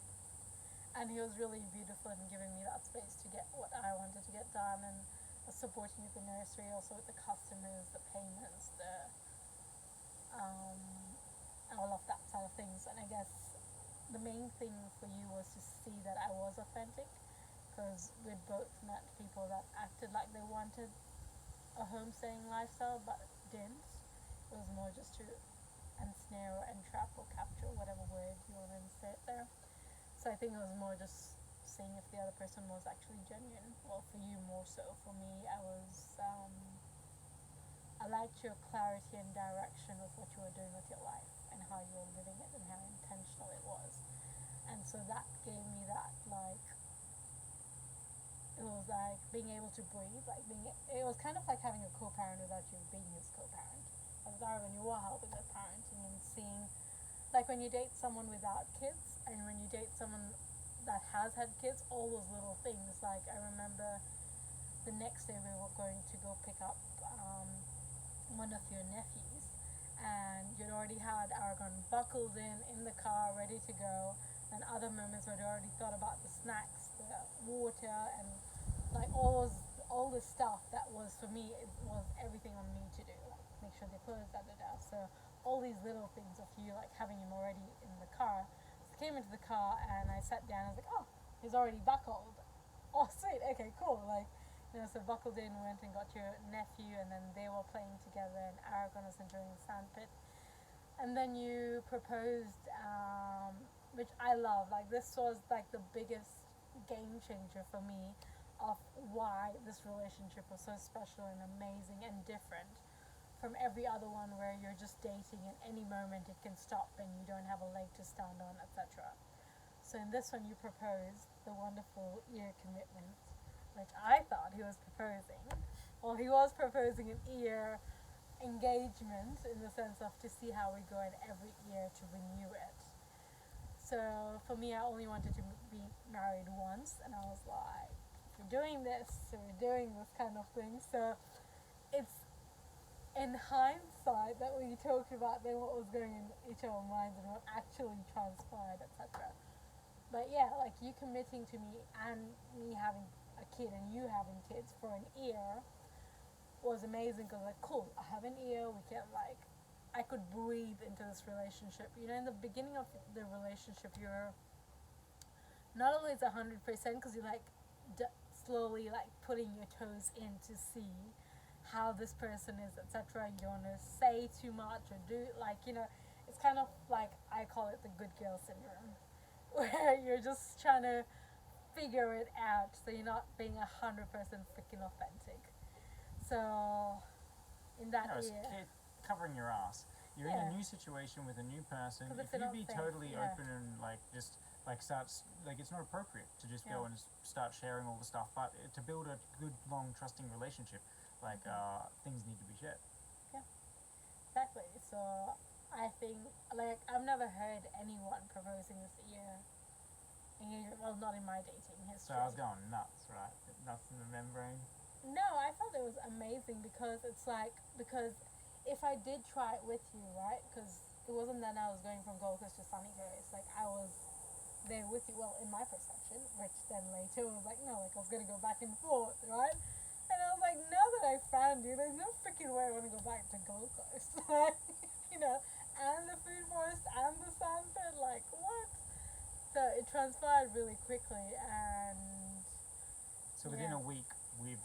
And he was really beautiful in giving me that space to get what I wanted to get done, and supporting with the nursery, also with the customers, the payments, the all of that side of things. And I guess the main thing for you was to see that I was authentic, because we'd both met people that acted like they wanted a homestaying lifestyle but didn't. It was more just to ensnare or entrap or capture, whatever word you want to insert there. So I think it was more just seeing if the other person was actually genuine. Well, for you more so. For me, I liked your clarity and direction with what you were doing with your life and how you were living it and how intentional it was. And so that gave me that, like, it was like being able to breathe, like it was kind of like having a co-parent without you being his co-parent. As when you were helping with parenting and seeing, like when you date someone without kids and when you date someone that has had kids, all those little things. Like I remember the next day we were going to go pick up one of your nephews, and you'd already had Aragon buckled in the car, ready to go. And other moments where I'd already thought about the snacks, the water, and like all the stuff that was for me, it was everything on me to do. Like make sure they closed, So all these little things of you like having him already in the car. So I came into the car and I sat down. I was like, oh, he's already buckled. Oh, sweet. Okay, cool. Like, so buckled in, went and got your nephew, and then they were playing together, and Aragon was enjoying the sandpit. And then you proposed, which I love. Like this was like the biggest game changer for me of why this relationship was so special and amazing and different from every other one where you're just dating and any moment it can stop and you don't have a leg to stand on, etc. So in this one you proposed the wonderful ear commitment, which I thought he was proposing. Well, he was proposing an ear engagement in the sense of to see how we go in every year to renew it. So for me, I only wanted to be married once, and I was like, we're doing this, so we're doing this kind of thing. So it's in hindsight that we talked about then what was going in each of our minds and what actually transpired, etc. But yeah, like you committing to me and me having a kid and you having kids for an year was amazing because like cool, I have an year, we can like I could breathe into this relationship. You know, in the beginning of the relationship, you're not always 100% because you're like slowly like putting your toes in to see how this person is, etc. You don't want to say too much or do like it's kind of like I call it the good girl syndrome, where you're just trying to figure it out, so you're not being 100% freaking authentic. So in that year, covering your ass. You're in Yeah. a new situation with a new person. 'Cause If if they're you not be safe, totally yeah. open and like just like starts like it's not appropriate to just go Yeah. and start sharing all the stuff. But to build a good, long, trusting relationship, like things need to be shared. Exactly. So I think like I've never heard anyone proposing this year. Well, not in my dating history. So I was going nuts, right? Nuts in the membrane. No, I felt it was amazing because it's like because if I did try it with you, right? Because it wasn't then I was going from Gold Coast to Sunny Coast. Like I was there with you. Well, in my perception, which then later was like no, like I was gonna go back and forth, right? And I was like, now that I found you, there's no freaking way I want to go back to Gold Coast, like and the food forest and the sunset, like what? So it transpired really quickly, and So within a week, we've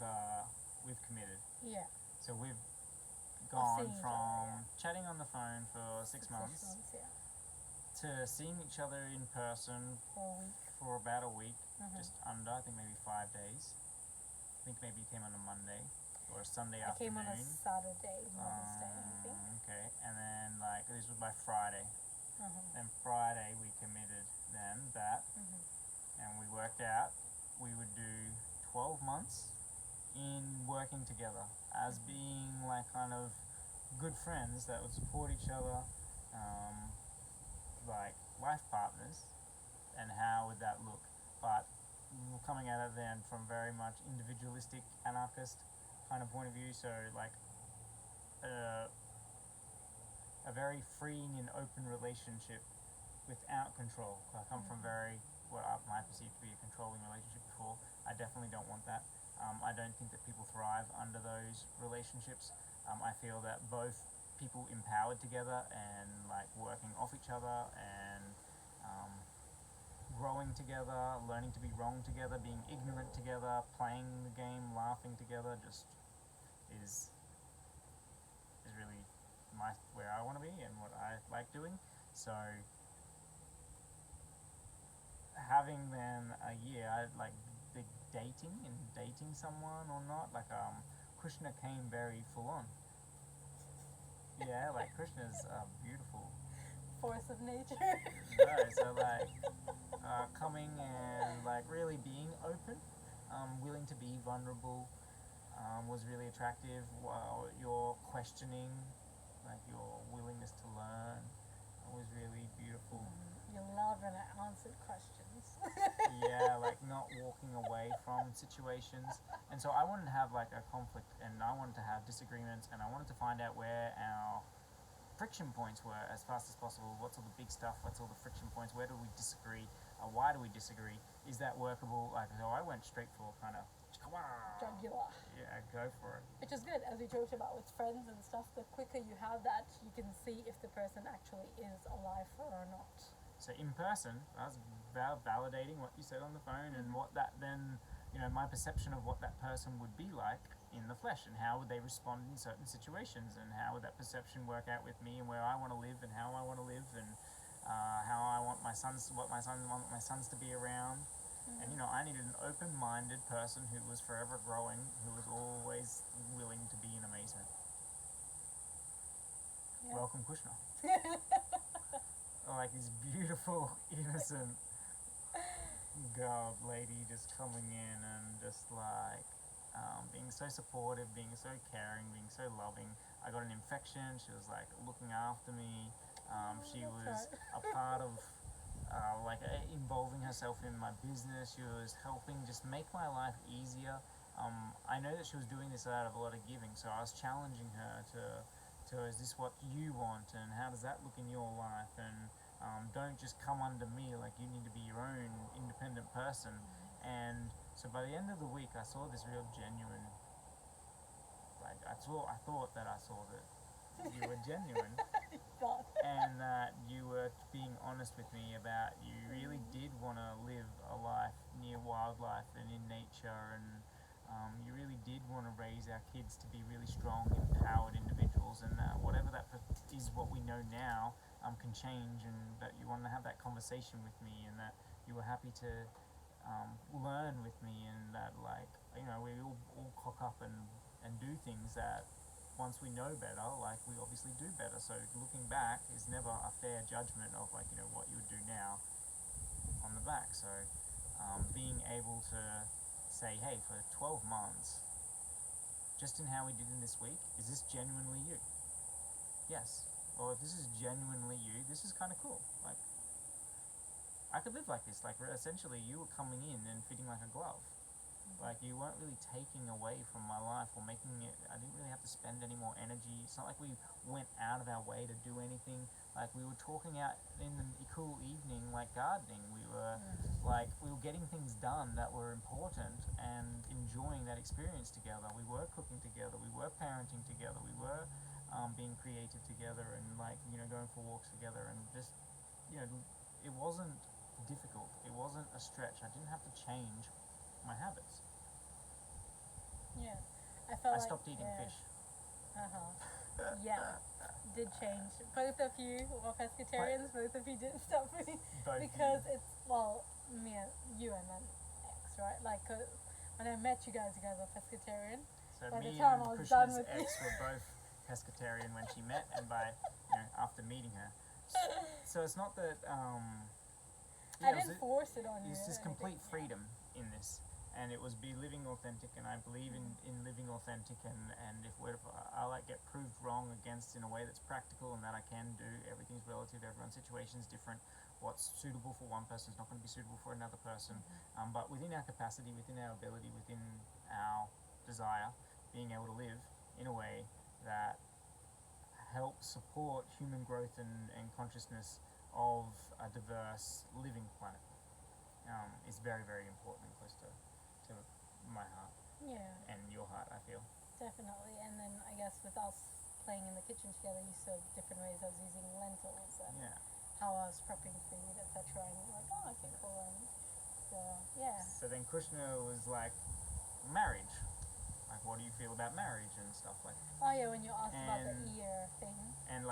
committed. Yeah. So we've Of gone seeing each from other, chatting on the phone for 6 months yeah. to seeing each other in person For a week. for about a week, Mhm. just under, I think maybe 5 days. I think maybe you came on a Monday or a Sunday I afternoon. came on a Saturday, Mother's Day, I think. Okay, and then like this was by Friday. Then Friday we committed then that, and we worked out we would do 12 months in working together as being like kind of good friends that would support each other, like life partners, and how would that look? But coming at it then from very much individualistic, anarchist kind of point of view, so like a very freeing and open relationship without control. I come from very what I might perceive to be a controlling relationship before. I definitely don't want that. I don't think that people thrive under those relationships. I feel that both people empowered together and like working off each other and growing together, learning to be wrong together, being ignorant together, playing the game, laughing together, just is really where I want to be and what I like doing. So having then a year, like the dating someone or not, like Krishna came very full on. Yeah, like Krishna's beautiful. Force of nature. No, so like coming and like really being open, willing to be vulnerable, was really attractive. While your questioning, like your willingness to learn, was really beautiful. You love when I answered questions. Yeah, like not walking away from situations. And so I wanted to have like a conflict and I wanted to have disagreements and I wanted to find out where our friction points were as fast as possible. What's all the big stuff? What's all the friction points? Where do we disagree? Why do we disagree? Is that workable? Like, so I went straight for kind of Jugular. yeah, go for it. Which is good, as we talked about with friends and stuff. The quicker you have that, you can see if the person actually is a lifer or not. So in person, I was validating what you said on the phone and what that then, my perception of what that person would be like in the flesh and how would they respond in certain situations and how would that perception work out with me and where I want to live and how I want to live and how I want my sons to be around. And I needed an open-minded person who was forever growing, who was always willing to be in amazement. Yeah. Welcome, Kushna. Like this beautiful, innocent girl lady just coming in and just like being so supportive, being so caring, being so loving. I got an infection. She was like looking after me. She was a part of involving herself in my business. She was helping just make my life easier. I know that she was doing this out of a lot of giving, so I was challenging her to is this what you want, and how does that look in your life, and don't just come under me, like you need to be your own independent person. And so by the end of the week, I saw this real genuine, like I thought that I saw that you were genuine and that you were being honest with me about you really did want to live a life near wildlife and in nature, and you really did want to raise our kids to be really strong, empowered individuals, and that whatever that is, what we know now can change, and that you wanted to have that conversation with me, and that you were happy to learn with me, and that we all cock up and do things that once we know better, like we obviously do better. So looking back is never a fair judgment of what you would do now on the back. So being able to say, hey, for 12 months, just in how we did in this week, is this genuinely you? Yes. Well, if this is genuinely you, this is kind of cool. Like, I could live like this. Like, essentially, you were coming in and fitting like a glove. Like, you weren't really taking away from my life or making it, I didn't really have to spend any more energy. It's not like we went out of our way to do anything. Like, we were talking out in the cool evening, like gardening. We were getting things done that were important and enjoying that experience together. We were cooking together. We were parenting together. We were being creative together, and going for walks together, and just, it wasn't difficult. It wasn't a stretch. I didn't have to change my habits. Yeah, I stopped eating fish. Yeah, did change. Both of you were pescatarians. Both of you didn't stop eating because it's me and you and then ex, right? Like when I met you guys were pescatarian. So by me the time and I was Krishna's done with ex were both pescatarian when she met, and by after meeting her. So it's not that I didn't force it on you. It's just complete freedom in this, and it was be living authentic, and I believe in living authentic, and if I get proved wrong against in a way that's practical and that I can do. Everything's relative, everyone's situation is different. What's suitable for one person is not going to be suitable for another person, but within our capacity, within our ability, within our desire, being able to live in a way that helps support human growth and consciousness of a diverse living planet is very, very important and close to my heart. Yeah. And your heart, I feel. Definitely. And then I guess with us playing in the kitchen together, you saw different ways I was using lentils and how I was prepping food, etc. And you're like, oh, okay, cool. And so, yeah. So then Krishna was like, marriage. Like, what do you feel about marriage and stuff like that? Oh, yeah, when you asked about the ear thing. And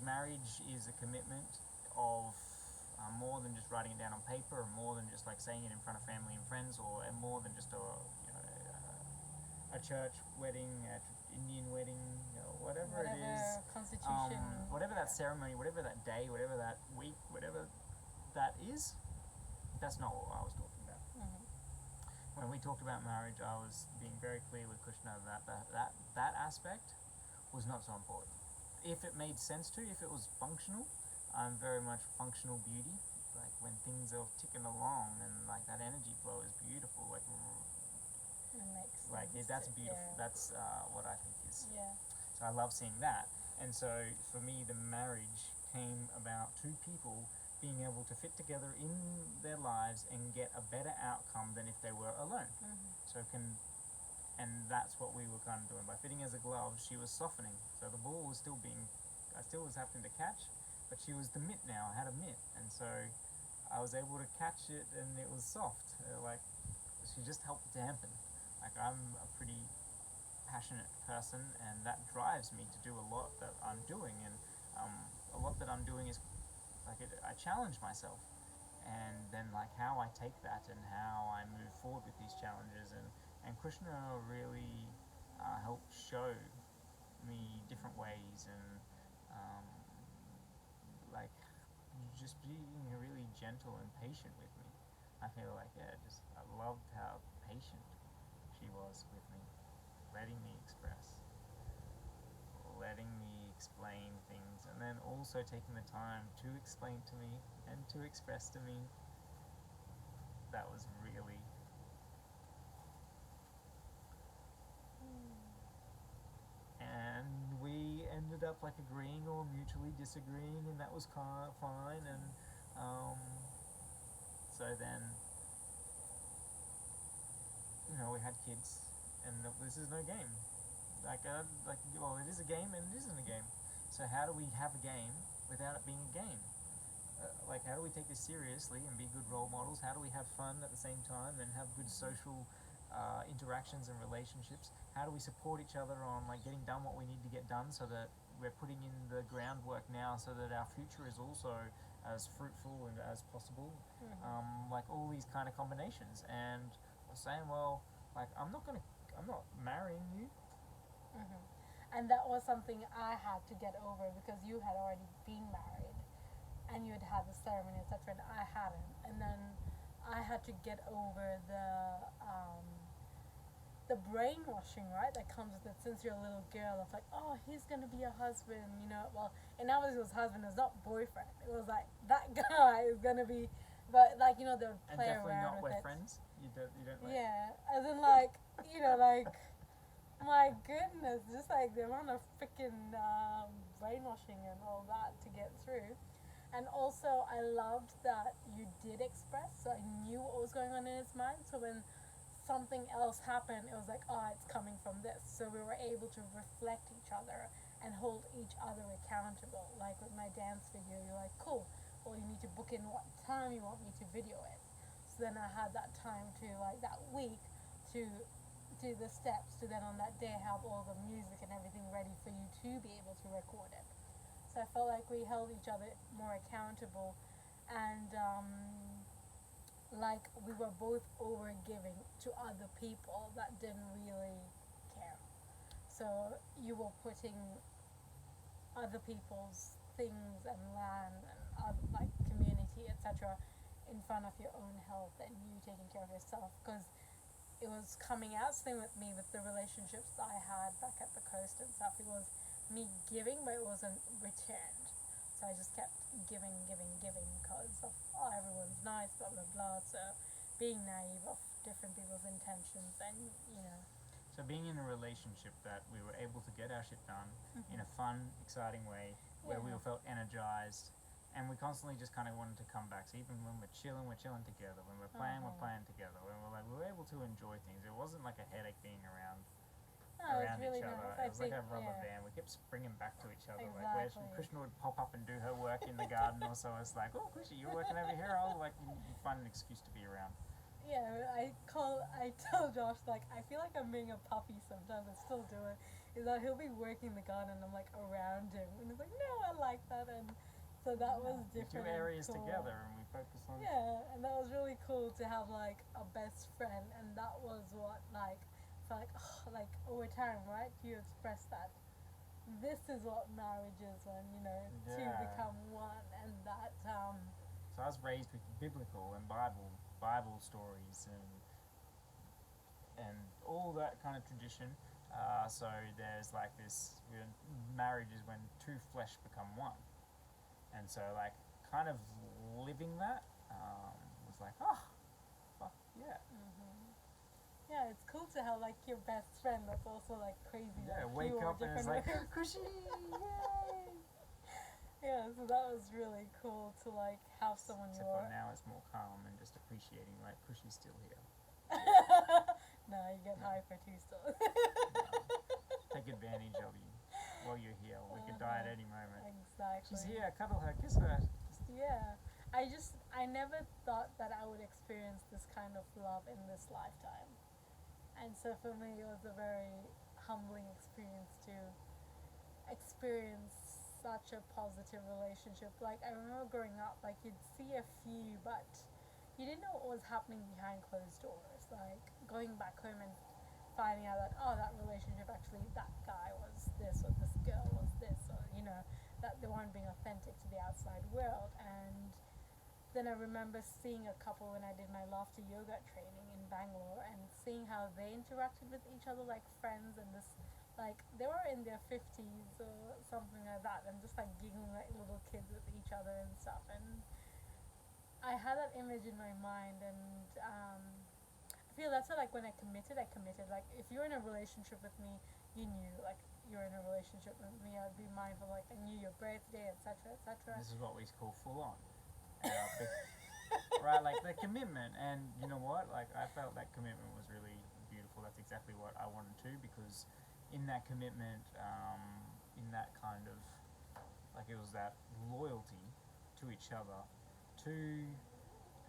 marriage is a commitment of more than just writing it down on paper, or more than just like saying it in front of family and friends, or more than just a church wedding, an Indian wedding, whatever it is, constitution, whatever that ceremony, whatever that day, whatever that week, whatever that is, that's not what I was talking about. When we talked about marriage, I was being very clear with Krishna that aspect was not so important. If it made sense to, if it was functional, I'm very much functional beauty. Like when things are ticking along and like that energy flow is beautiful. Like that's beautiful. Yeah. That's what I think is. Yeah. So I love seeing that. And so for me, the marriage came about two people being able to fit together in their lives and get a better outcome than if they were alone. And that's what we were kind of doing. By fitting as a glove, she was softening. So the ball was I still was having to catch, but she was the mitt now. I had a mitt. And so I was able to catch it and it was soft. She just helped dampen. Like I'm a pretty passionate person, and that drives me to do a lot that I'm doing. And a lot that I'm doing is I challenge myself. And then how I take that and how I move forward with these challenges. And Krishna really helped show me different ways, and just being really gentle and patient with me. I feel like I loved how patient she was with me, letting me express, letting me explain things and then also taking the time to explain to me and to express to me, that was really. And we ended up like agreeing or mutually disagreeing, and that was kind of fine. And so then, we had kids, and this is no game. Well, it is a game and it isn't a game. So how do we have a game without it being a game? How do we take this seriously and be good role models? How do we have fun at the same time and have good social interactions and relationships? How do we support each other on getting done what we need to get done, so that we're putting in the groundwork now so that our future is also as fruitful and as possible? All these kind of combinations. And I was saying, well, I'm not marrying you. And that was something I had to get over, because you had already been married and you had had the ceremony, etc., and I hadn't. And then I had to get over the brainwashing, right, that comes with it since you're a little girl, of oh, he's gonna be a husband, well, and now it was husband, it was not boyfriend, it was that guy is gonna be, but they would play around with it. And definitely not we're friends. You don't Yeah, as in my goodness, just the amount of freaking brainwashing and all that to get through. And also, I loved that you did express, so I knew what was going on in his mind. So when something else happened, it was it's coming from this. So we were able to reflect each other and hold each other accountable. Like with my dance video, you're cool, well, you need to book in what time you want me to video it. So then I had that time to, that week, to do the steps, to then on that day have all the music and everything ready for you to be able to record it. So I felt like we held each other more accountable, and we were both over giving to other people that didn't really care. So you were putting other people's things and land and other, community, etc., in front of your own health, and you taking care of yourself, because it was coming out. Same with me, with the relationships I had back at the coast and stuff. It was me giving, but it wasn't returned. So I just kept giving, because of everyone's nice, blah blah blah. So being naive of different people's intentions, and So being in a relationship that we were able to get our shit done in a fun, exciting way, where we all felt energized, and we constantly just kind of wanted to come back. So even when we're chilling together. When we're playing together. When we were able to enjoy things. It wasn't like a headache being around really each other. nice. It was like a rubber band. We kept springing back to each other. Exactly. Where Krishna would pop up and do her work in the garden. Also, it's oh, Krishna, you're working over here. I'll find an excuse to be around. Yeah, I tell Josh, I feel like I'm being a puppy sometimes. I still do it. Is that he'll be working the garden and I'm around him, and he's no, I like that. And so that was different. Two areas cool. together, and we focus on. Yeah, and that was really cool to have a best friend, and that was what felt over time, right? You express that. This is what marriage is, when two become one, and that. So I was raised with biblical and Bible stories and all that kind of tradition. So there's this. Marriage is when two flesh become one. And so, kind of living that was oh, fuck yeah. Yeah, it's cool to have your best friend that's also crazy. Yeah, wake up and it's Cushy, yay! Yeah, so that was really cool to have someone. Except for now, it's more calm and just appreciating Cushy's still here. No, you get high for two still. No. Take advantage of you while you're here. We could die at any moment. Exactly. She's here, cuddle her, kiss her. Yeah. I never thought that I would experience this kind of love in this lifetime. And so for me, it was a very humbling experience to experience such a positive relationship. I remember growing up, you'd see a few, but you didn't know what was happening behind closed doors. Going back home and finding out that, that relationship, actually, that guy was this, or this girl was this, or, that they weren't being authentic to the outside world. And then I remember seeing a couple when I did my laughter yoga training in Bangalore, and seeing how they interacted with each other like friends, and this like they were in their 50s or something like that, and just like giggling like little kids with each other and stuff. And I had that image in my mind, and I feel that's why, like when I committed, I committed. Like if you're in a relationship with me, you knew like you're in a relationship with me. I'd be mindful, like I knew your birthday, etc., etc. This is what we call full on. Right, like the commitment, and you know what? Like I felt that commitment was really beautiful. That's exactly what I wanted to, because in that commitment, in that kind of like it was that loyalty to each other, to,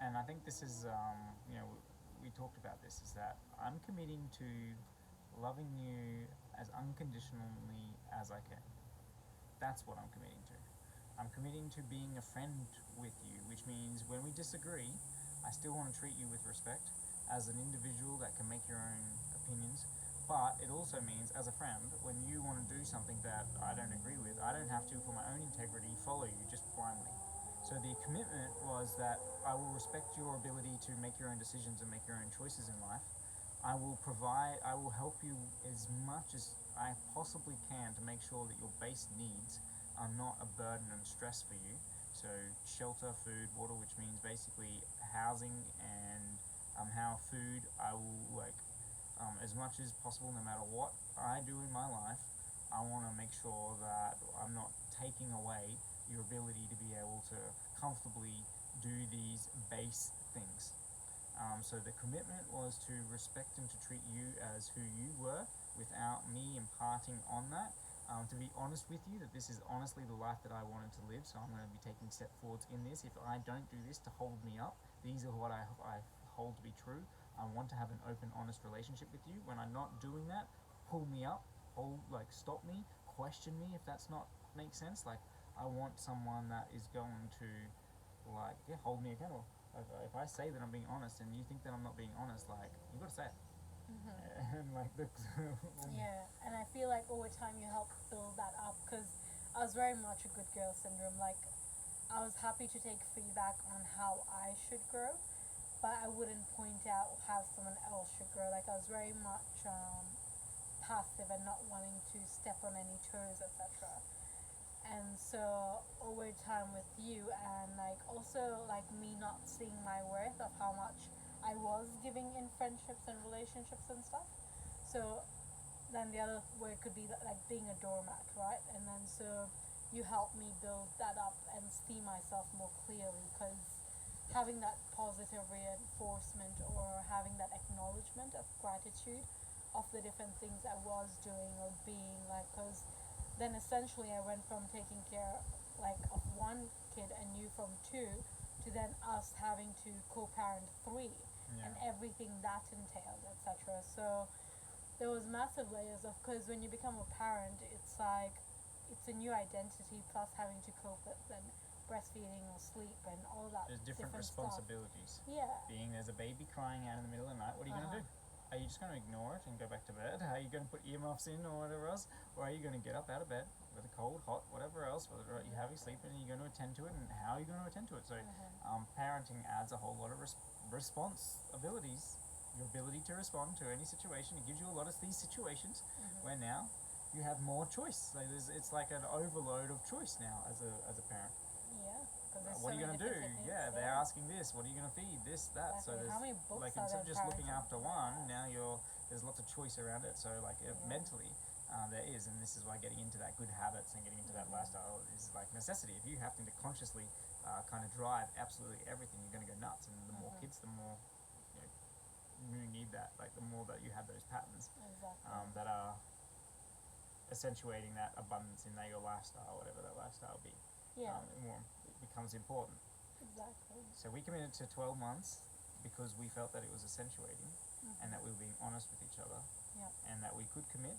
and I think this is you know we talked about this, is that I'm committing to loving you as unconditionally as I can. That's what I'm committing to. I'm committing to being a friend with you, which means when we disagree, I still want to treat you with respect as an individual that can make your own opinions. But it also means, as a friend, when you want to do something that I don't agree with, I don't have to, for my own integrity, follow you just blindly. So the commitment was that I will respect your ability to make your own decisions and make your own choices in life. I will help you as much as I possibly can to make sure that your base needs are not a burden and stress for you. So shelter, food, water, which means basically housing and how food, I will as much as possible, no matter what I do in my life, I want to make sure that I'm not taking away your ability to be able to comfortably do these base things. So the commitment was to respect and to treat you as who you were without me imparting on that. To be honest with you, that this is honestly the life that I wanted to live, so I'm going to be taking step forwards in this. If I don't do this to hold me up, these are what I hold to be true. I want to have an open, honest relationship with you. When I'm not doing that, pull me up, stop me, question me if that's not makes sense. Like I want someone that is going to hold me accountable. If I say that I'm being honest and you think that I'm not being honest, like you got to say it. And like the Yeah, and I feel like over time you help build that up, because I was very much a good girl syndrome. Like I was happy to take feedback on how I should grow, but I wouldn't point out how someone else should grow. Like I was very much passive and not wanting to step on any toes, etc. And so over time with you, and like also like me not seeing my worth of how much I was giving in friendships and relationships and stuff. So then the other word could be like being a doormat, right? And then so you help me build that up and see myself more clearly, because having that positive reinforcement or having that acknowledgement of gratitude of the different things I was doing or being, like, because then essentially I went from taking care like of one kid and you from two, to then us having to co-parent three, and everything that entailed, etc. So there was massive layers of, because when you become a parent, it's like it's a new identity plus having to cope with and breastfeeding or sleep and all that. There's different responsibilities. Stuff. Yeah. Being there's a baby crying out in the middle of the night, what are you going to do? Are you just going to ignore it and go back to bed? Are you going to put earmuffs in or whatever else? Or are you going to get up out of bed with a cold, hot, whatever else, whether you have you sleeping and you're going to attend to it, and how are you going to attend to it? So parenting adds a whole lot of responsibilities, your ability to respond to any situation. It gives you a lot of these situations where now you have more choice. So it's like an overload of choice now as a parent. Yeah. What are you going to do? Yeah, they're asking this. What are you going to feed? This, that. Exactly. So there's how many books like are instead of there just looking parenting? after one, now there's lots of choice around it. So like mentally, there is, and this is why getting into that good habits and getting into that lifestyle is like necessity. If you have to consciously kind of drive absolutely everything, you're going to go nuts. And the more kids, the more you need that. Like the more that you have those patterns that are accentuating that abundance in your lifestyle, whatever that lifestyle be. More it becomes important. Exactly. So we committed to 12 months because we felt that it was accentuating and that we were being honest with each other and that we could commit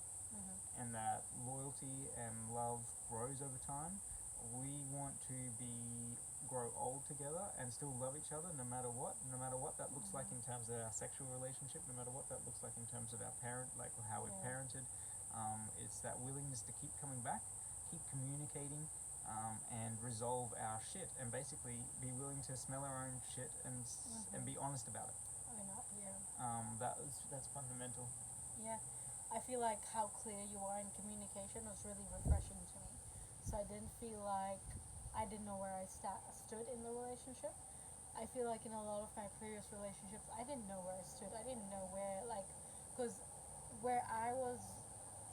and that loyalty and love grows over time. We want to grow old together and still love each other no matter what that looks like in terms of our sexual relationship, no matter what that looks like in terms of our parent, like how we're parented. It's that willingness to keep coming back, keep communicating, and resolve our shit, and basically be willing to smell our own shit and be honest about it. I know. Yeah. That's fundamental. Yeah, I feel like how clear you are in communication was really refreshing to me. So I didn't feel like I didn't know where I stood in the relationship. I feel like in a lot of my previous relationships, I didn't know where I stood. I didn't know where, like, because where I was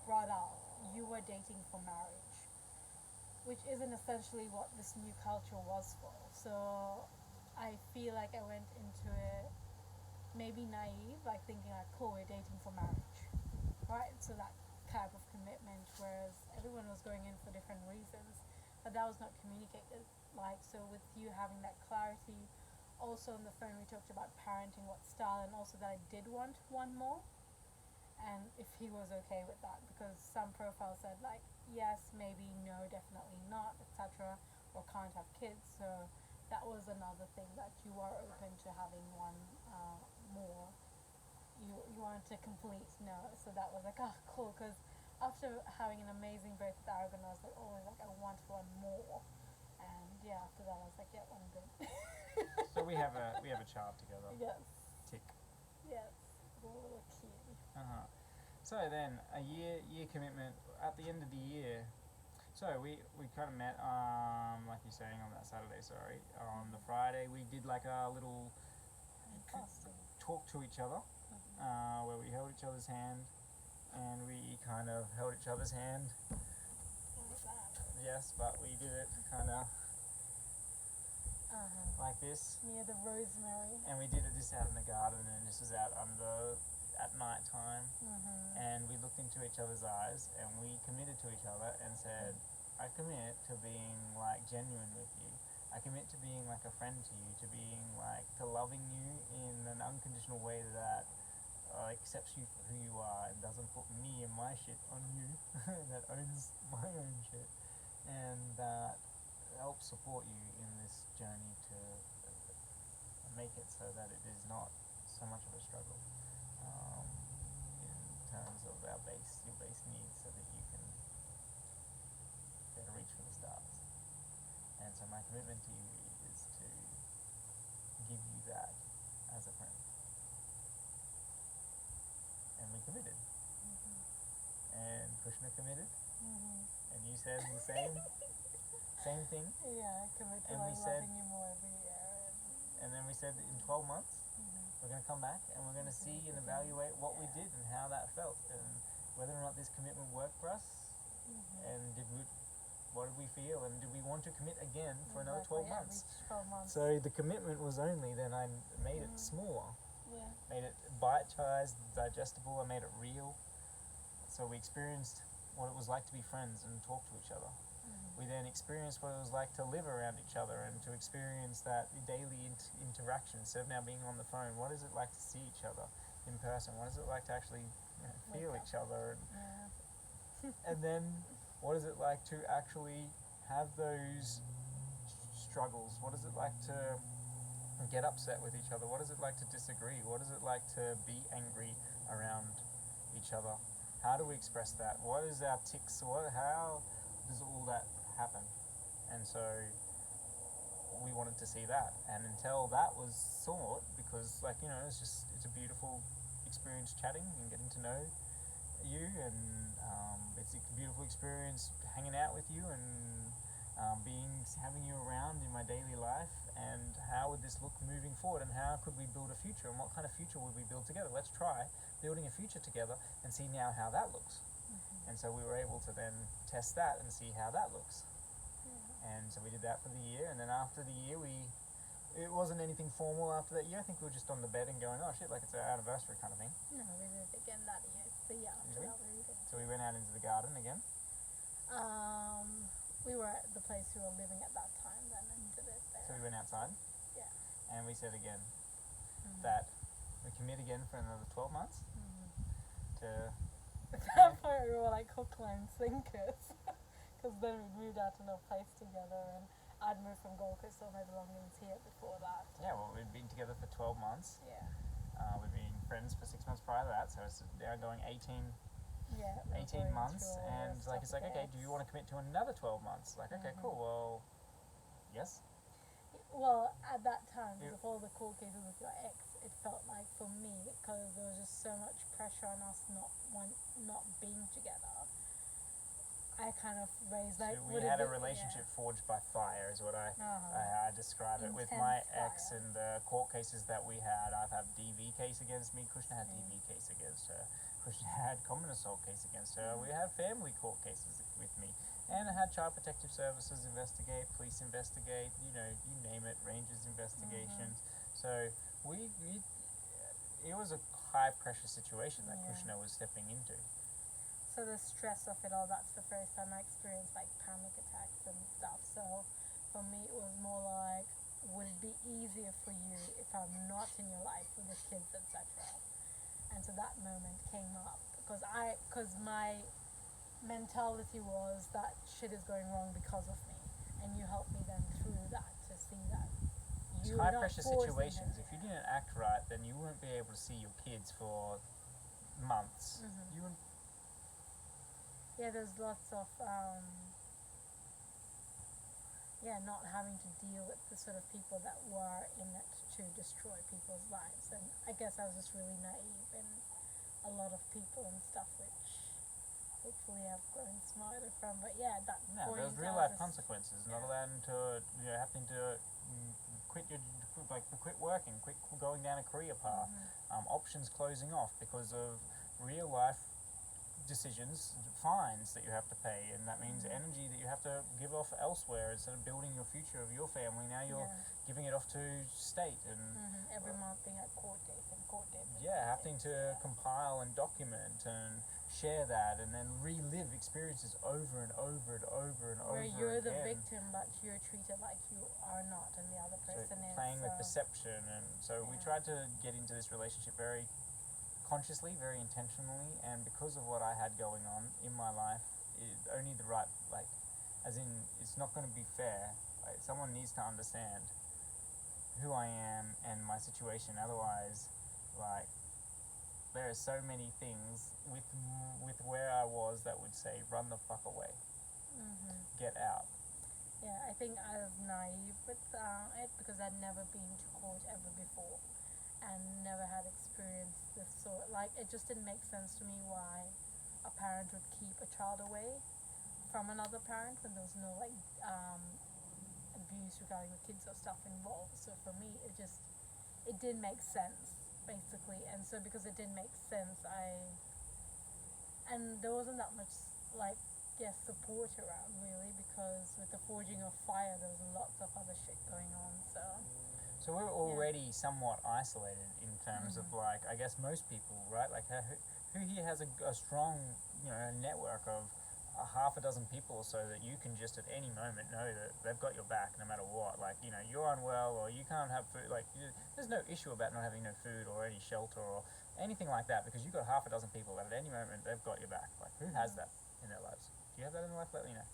brought up, you were dating for marriage, which isn't essentially what this new culture was for. So I feel like I went into it maybe naive, like thinking like, cool, we're dating for marriage, right? So that type of commitment, whereas everyone was going in for different reasons, but that was not communicated. Like, so with you having that clarity, also on the phone we talked about parenting, what style, and also that I did want one more, and if he was okay with that, because some profiles said like yes, maybe, no, definitely not, etc., or can't have kids. So that was another thing, that you are open to having one more. You wanted to complete, no. So that was like, ah, cool, because after having an amazing break with Aragon, I was like always like, I want one more. And yeah, after that I was like, yeah, I'm good. So we have a child together. Yes. Tick. Yes. Little cutie. So then a year commitment at the end of the year. So we kind of met like you're saying on that Saturday. Sorry, on the Friday we did like a little talk to each other, where we held each other's hand, and we kind of held each other's hand. Yes, but we did it kind of like this. Near the rosemary. And we did it just out in the garden, and this was out at night time. And we looked into each other's eyes, and we committed to each other and said, I commit to being like genuine with you. I commit to being like a friend to you, to being like, to loving you in an unconditional way that accepts you for who you are and doesn't put me and my shit on you, that owns my own shit, and that helps support you in this journey to make it so that it is not so much of a struggle, in terms of your base needs, so that you can better reach for the stars. And so my commitment to you is to give you that as a friend. And we committed. And Krishna committed. And you said the same thing. Yeah, I commit to And we like said- loving you more every year. And then we said that in 12 months, we're going to come back and we're going to see and evaluate what we did and how that felt, and whether or not this commitment worked for us, and what did we feel, and did we want to commit again for another 12 months. 12 months. So the commitment was only then I made it smaller, Yeah. made it bite-sized, digestible, I made it real. So we experienced what it was like to be friends and talk to each other. We then experienced what it was like to live around each other and to experience that daily interaction instead of now being on the phone. What is it like to see each other in person? What is it like to actually feel each other? And then what is it like to actually have those struggles? What is it like to get upset with each other? What is it like to disagree? What is it like to be angry around each other? How do we express that? What is our tics? How does all that happen? And so we wanted to see that, and until that was sought, because it's a beautiful experience chatting and getting to know you, and it's a beautiful experience hanging out with you and having you around in my daily life. And how would this look moving forward, and how could we build a future, and what kind of future would we build together? Let's try building a future together and see now how that looks. And so we were able to then test that and see how that looks. And so we did that for the year, and then after the year it wasn't anything formal after that year. I think we were just on the bed and going, oh shit, like it's our anniversary kind of thing. No, we did it again that year. The year after that we did. So we went out into the garden again. We were at the place we were living at that time then, and did it there. So we went outside. Yeah. And we said again that we commit again for another 12 months to... At that point we were like hook, line, sinkers. Because then we moved out to no place together, and I'd moved from Gold Coast, so my belongings here before that. Yeah, well, we'd been together for 12 months. Yeah. We've been friends for 6 months prior to that, so it's now going 18 months, and it's like, okay, do you want to commit to another 12 months? Like, okay, cool, well, yes. Well, at that time, because of all the court cases with your ex, it felt like for me, because there was just so much pressure on us not being together. I kind of raised like, So we had a relationship forged by fire, is what I describe it. With my ex fire. and the court cases that we had, I've had DV case against me. Kushna had DV case against her. Kushna had common assault case against her. We had family court cases with me, and I had Child Protective Services investigate, police investigate. You know, you name it, Rangers investigations. So it was a high pressure situation that Kushna was stepping into. So the stress of it all, that's the first time I experienced like panic attacks and stuff. So for me it was more like, would it be easier for you if I'm not in your life with the kids, etc. And so that moment came up because my mentality was that shit is going wrong because of me, and you helped me then through that to see that you high pressure situations, if you didn't act right, then you wouldn't be able to see your kids for months. You wouldn't. Yeah, there's lots of not having to deal with the sort of people that were in it to destroy people's lives. And I guess I was just really naive in a lot of people and stuff, which hopefully I've grown smarter from. But yeah, at that point, there's real life consequences. Not allowing to, having to quit working, quit going down a career path, options closing off because of real life decisions, fines that you have to pay, and that means energy that you have to give off elsewhere. Instead of building your future of your family, now you're giving it off to state, and every month being at court date and court date. Having to compile and document and share that, and then relive experiences over and over and over and over where you're again. the victim, but you're treated like you are not, and the other person is. Playing with perception, and so we tried to get into this relationship very consciously, very intentionally, and because of what I had going on in my life, only the right, as in, it's not going to be fair. Someone needs to understand who I am and my situation. Otherwise, there are so many things with where I was that would say, run the fuck away, get out. Yeah, I think I was naive with it because I'd never been to court ever before. And never had experienced this sort. It just didn't make sense to me why a parent would keep a child away from another parent when there was no abuse regarding the kids or stuff involved. So for me, it didn't make sense basically. And so because it didn't make sense, and there wasn't that much support around really, because with the forging of fire there was lots of other shit going on. So we're already somewhat isolated in terms of I guess most people, right? Who here has a strong, network of half a dozen people or so that you can just at any moment know that they've got your back no matter what. You're unwell or you can't have food. There's no issue about not having no food or any shelter or anything like that, because you've got half a dozen people that at any moment they've got your back. Who has that in their lives? Do you have that in your life? Let me know.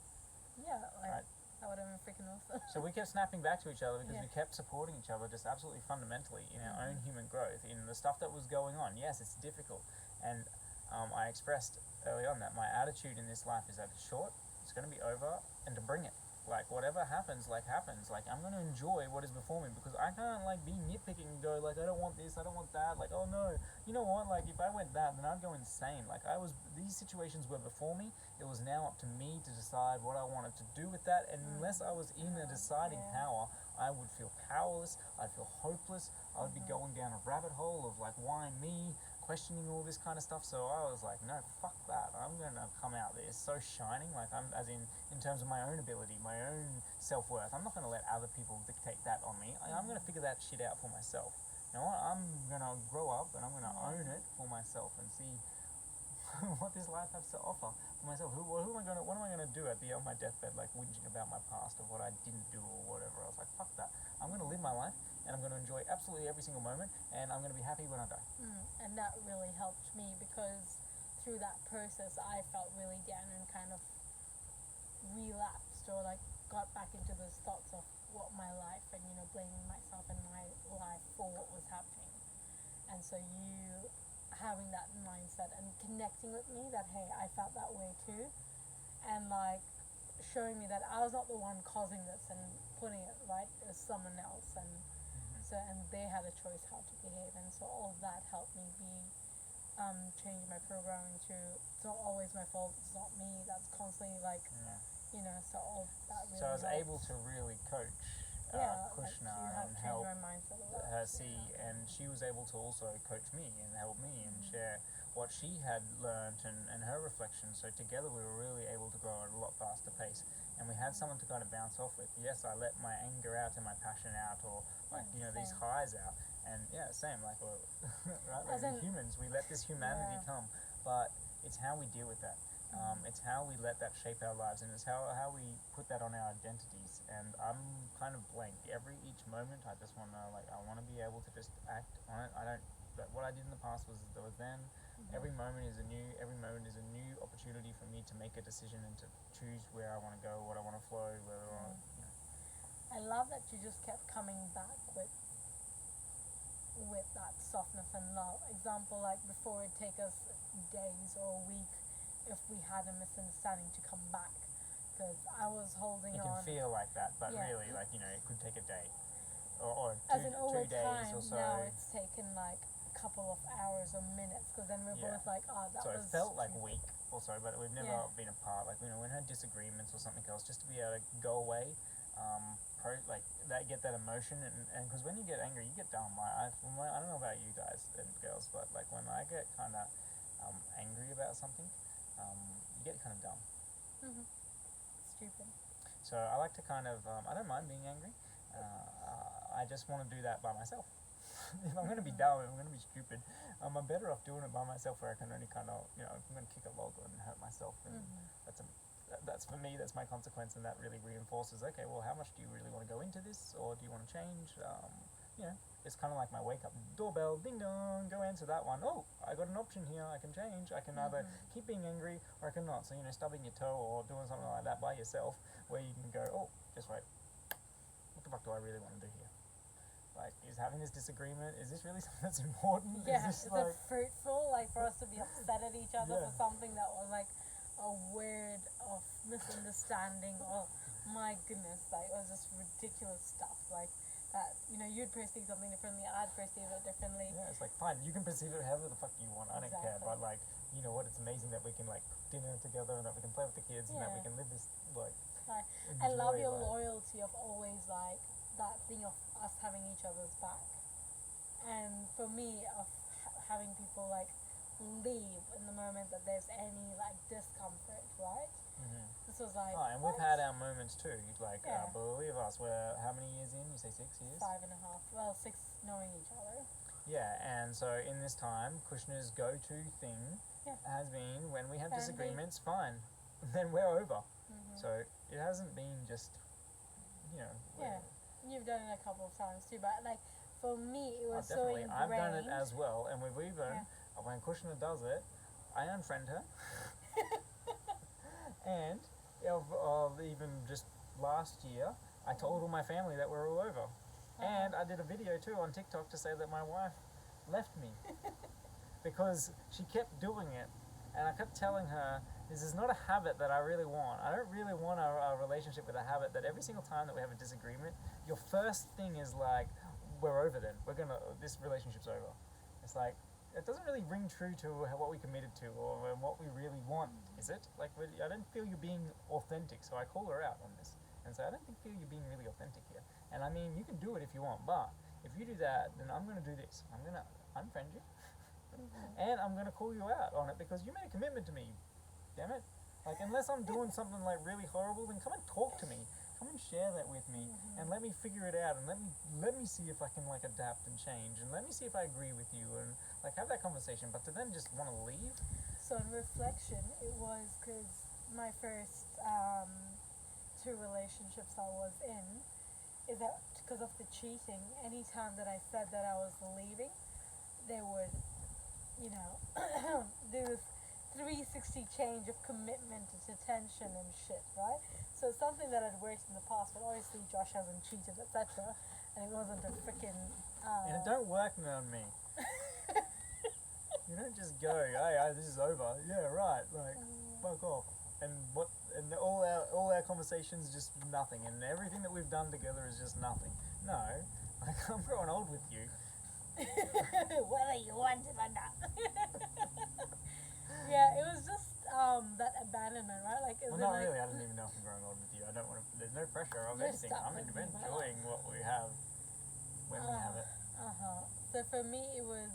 Yeah, right. That would have been freaking awesome. So we kept snapping back to each other because we kept supporting each other just absolutely fundamentally in our own human growth, in the stuff that was going on. Yes, it's difficult. And I expressed early on that my attitude in this life is that it's short, it's going to be over, and to bring it. Whatever happens, happens. I'm going to enjoy what is before me, because I can't, be nitpicking and go, I don't want this, I don't want that. Oh no, you know what? If I went that, then I'd go insane. These situations were before me. It was now up to me to decide what I wanted to do with that. And unless I was in a deciding power, I would feel powerless. I'd feel hopeless. I would be going down a rabbit hole of why me? Questioning all this kind of stuff. So I was like, no, fuck that. I'm going to come out there so shining, I'm as in terms of my own ability, my own self-worth. I'm not going to let other people dictate that on me. I'm going to figure that shit out for myself. You know what? I'm going to grow up and I'm going to own it for myself and see what this life has to offer for myself. What am I going to do at my deathbed, whinging about my past of what I didn't do or whatever. I was like, fuck that. I'm going to live my life, and I'm going to enjoy absolutely every single moment, and I'm going to be happy when I die. And that really helped me, because through that process I felt really down and kind of relapsed or got back into those thoughts of what my life and blaming myself and my life for what was happening. And so you having that mindset and connecting with me that hey, I felt that way too, and showing me that I was not the one causing this and putting it right, it was someone else. And So and they had a choice how to behave, and so all of that helped me be change my programming to it's not always my fault. It's not me. That's constantly like Yeah. So all that really. So I was helps. able to really coach Yeah, Kushna like you have and changed help my mindset a lot. her see, and she was able to also coach me and help me and share what she had learned and her reflections. So together we were really able to grow at a lot faster pace, and we had someone to kind of bounce off with. Yes, I let my anger out and my passion out, or like these highs out, and same like right, like in humans we let this humanity come, but it's how we deal with that. It's how we let that shape our lives, and it's how we put that on our identities. And I'm kind of blank each moment. I just want to I want to be able to just act on it. I don't. But what I did in the past was then. Every moment is a new opportunity for me to make a decision and to choose where I want to go, what I want to flow, whether I want. I love that you just kept coming back with that softness and love. Example, like before it take us days or a week if we had a misunderstanding to come back, because I was holding It on. can feel like that, but really, it could take a day, or As in over 2 days time, or so. now it's taken like a couple of hours or minutes, because then we're both like, that so was. So it felt like a week or so, but we've never been apart. Like we had disagreements or something else, just to be able to go away, get that emotion, and because when you get angry, you get dumb. I don't know about you guys and girls, but like when I get kind of angry about something. You get kind of dumb. Stupid. So I like to kind of, I don't mind being angry. I just want to do that by myself. If I'm going to be dumb, if I'm going to be stupid, I'm better off doing it by myself, where I can only kind of, if I'm going to kick a log and hurt myself, and that's for me, that's my consequence, and that really reinforces, okay, well, how much do you really want to go into this, or do you want to change? It's kind of like my wake up doorbell, ding dong, go answer that one. Oh, I got an option here, I can change. I can either keep being angry or I can not. So, stubbing your toe or doing something like that by yourself, where you can go, oh, just wait, what the fuck do I really want to do here? Like, is having this disagreement, is this really something that's important? Yeah, is it fruitful, like for us to be upset at each other for something that was like a word of misunderstanding? Oh my goodness, like it was just ridiculous stuff, like that, you'd perceive something differently, I'd perceive it differently. Yeah, it's like, fine, you can perceive it however the fuck you want, I don't care, but like, you know what, it's amazing that we can like cook dinner together, and that we can play with the kids, and that we can live this, like, I love your loyalty of always like that thing of us having each other's back, and for me of having people like leave in the moment that there's any like discomfort, right? This was like, and we've had our moments too, like, believe us, we're how many years in? You say 6 years? 5.5, well, 6 knowing each other. Yeah, and so in this time, Kushna's go-to thing has been, when we have disagreements, fine, then we're over. So it hasn't been just, you've done it a couple of times too, but like for me it was so ingrained. I've done it as well, and we've even, when Kushna does it, I unfriend her. And of even just last year, I told all my family that we're all over. And I did a video too on TikTok to say that my wife left me because she kept doing it, and I kept telling her, this is not a habit that I really want. I don't really want a relationship with a habit that every single time that we have a disagreement, your first thing is like, we're over then. This relationship's over. It's like, it doesn't really ring true to what we committed to or what we really want, is it? Like, I don't feel you're being authentic, so I call her out on this and say, I don't feel you're being really authentic here. And I mean, you can do it if you want, but if you do that, then I'm going to do this. I'm going to unfriend you, and I'm going to call you out on it because you made a commitment to me. Damn it! Like, unless I'm doing something like really horrible, then come and talk to me. Come and share that with me, and let me figure it out, and let me see if I can like adapt and change, and let me see if I agree with you, and like have that conversation. But to then just want to leave. So in reflection, it was because my first 2 relationships I was in, is that because of the cheating, anytime that I said that I was leaving, they would, do this 360 change of commitment and attention and shit, right? So it's something that had worked in the past, but obviously Josh hasn't cheated, etc. And it wasn't a freaking. And it don't work on me. You don't just go, hey, this is over. Yeah, right. Like, fuck off. And all our conversations just nothing, and everything that we've done together is just nothing. No, Like, I'm growing old with you. Whether you want it or not. Yeah, it was just that abandonment, right? Like, is Well, it not like really. I don't even know if I'm growing old with you. I don't want to. There's no pressure of You're anything. stuck I'm with me, but enjoying what we have when we have it. So for me, it was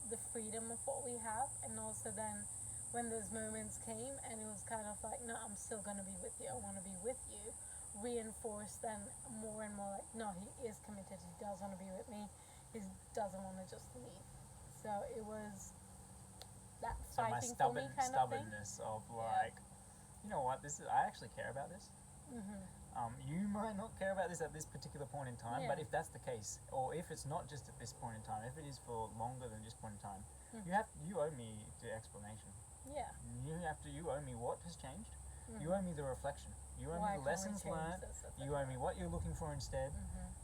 the freedom of what we have, and also then when those moments came, and it was kind of like, no, I'm still gonna be with you. I want to be with you. Reinforced then more and more like, no, he is committed. He does want to be with me. He doesn't want to just leave. So it was that So my fighting for me kind of thing. stubbornness of like, you know what? This is. I actually care about this. You might not care about this at this particular point in time, but Yeah. if that's the case, or if it's not just at this point in time, if it is for longer than just point in time, you owe me the explanation. Yeah. You owe me what has changed. You owe me the reflection. You owe Why me the can't we lessons change learned. this, et You cetera? owe me what you're looking for instead.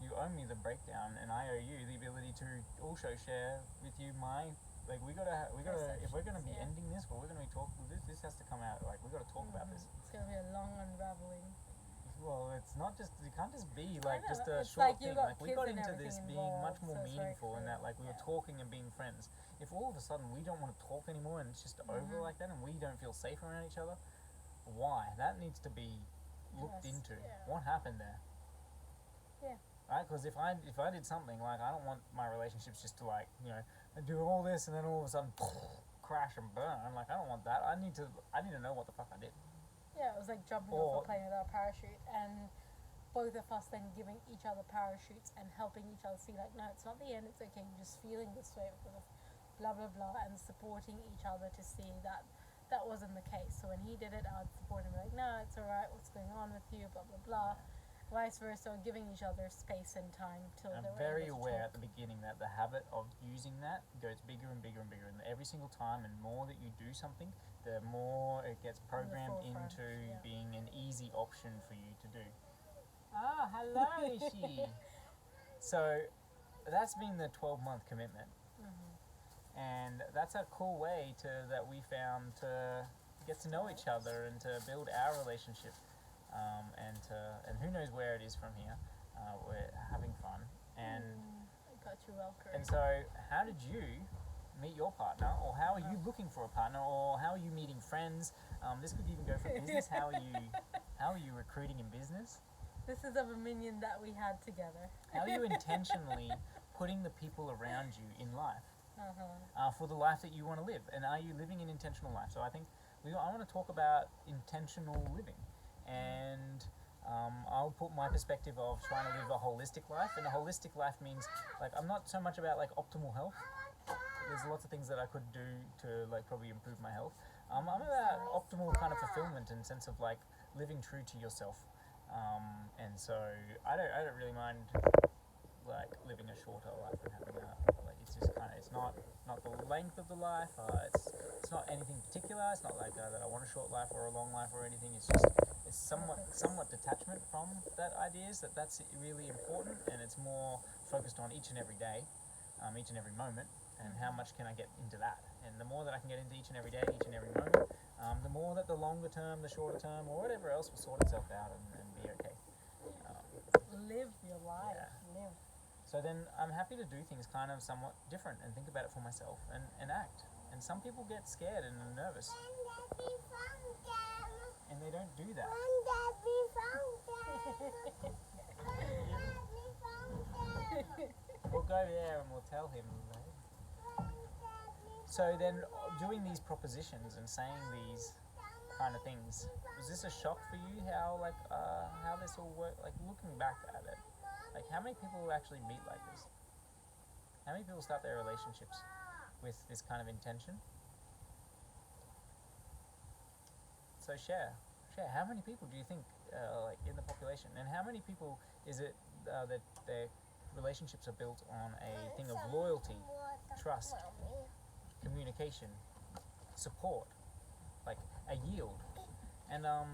You owe me the breakdown, and I owe you the ability to also share with you my. Like we gotta if we're gonna be Yeah. ending this, or we're gonna be talking, this has to come out. Like we gotta talk about this. It's gonna be a long unraveling. Well, it's not just, it can't just be like know, just a it's short like you thing. got Like we kids got and into this everything being much involved, more so it's very meaningful, and clear. that like we were Yeah. talking and being friends. If all of a sudden we don't want to talk anymore and it's just over like that, and we don't feel safe around each other, why? That needs to be looked Yes, into. yeah. What happened there? Yeah. Right? Because if I did something like, I don't want my relationships just to like, you know, do all this and then all of a sudden crash and burn. I'm like, I don't want that. I need to know what the fuck I did. Yeah, it was like jumping Or- off a plane without a parachute, and both of us then giving each other parachutes and helping each other see like, no, it's not the end, it's okay, you're just feeling this way because of blah blah blah, and supporting each other to see that that wasn't the case. So when he did it, I would support him like, no, it's alright, what's going on with you, blah blah blah. Vice versa, giving each other space and time till I'm they were very able to aware talk. at the beginning that the habit of using that goes bigger and bigger and bigger, and every single time, and more that you do something, the more it gets programmed forefront, into yeah. being an easy option for you to do. Ah, hello, Ishi. So that's been the 12-month commitment, and that's a cool way that we found to get to know each other and to build our relationship, and who knows where it is from here. We're having fun, and I got you well, correct. and so how did you meet your partner, or how are you looking for a partner, or how are you meeting friends? This could even go for business. How are you recruiting in business? This is of a minion that we had together. How are you intentionally putting the people around you in life Uh-huh. for the life that you want to live? And are you living an intentional life? So I think I want to talk about intentional living, and I'll put my perspective of trying to live a holistic life. And a holistic life means, like, I'm not so much about like optimal health. There's lots of things that I could do to like probably improve my health. I'm about optimal kind of fulfillment in sense of like living true to yourself. And so I don't really mind like living a shorter life and having like, it's just kind of, it's not the length of the life. It's not anything particular. It's not like that I want a short life or a long life or anything. It's just it's somewhat detachment from that ideas that's really important, and it's more focused on each and every day, each and every moment, and how much can I get into that. And the more that I can get into each and every day, each and every moment, the more that the longer term, the shorter term, or whatever else will sort itself out and be okay. Live your life. Yeah. Live. So then I'm happy to do things kind of somewhat different and think about it for myself and act. And some people get scared and are nervous, and they don't do that. We'll go there and we'll tell him. So then doing these propositions and saying these kind of things, was this a shock for you how this all worked? Like looking back at it, like how many people actually meet like this? How many people start their relationships with this kind of intention? So share. How many people do you think like in the population, and how many people is it that their relationships are built on a thing of loyalty, trust, communication, support, like a yield? And I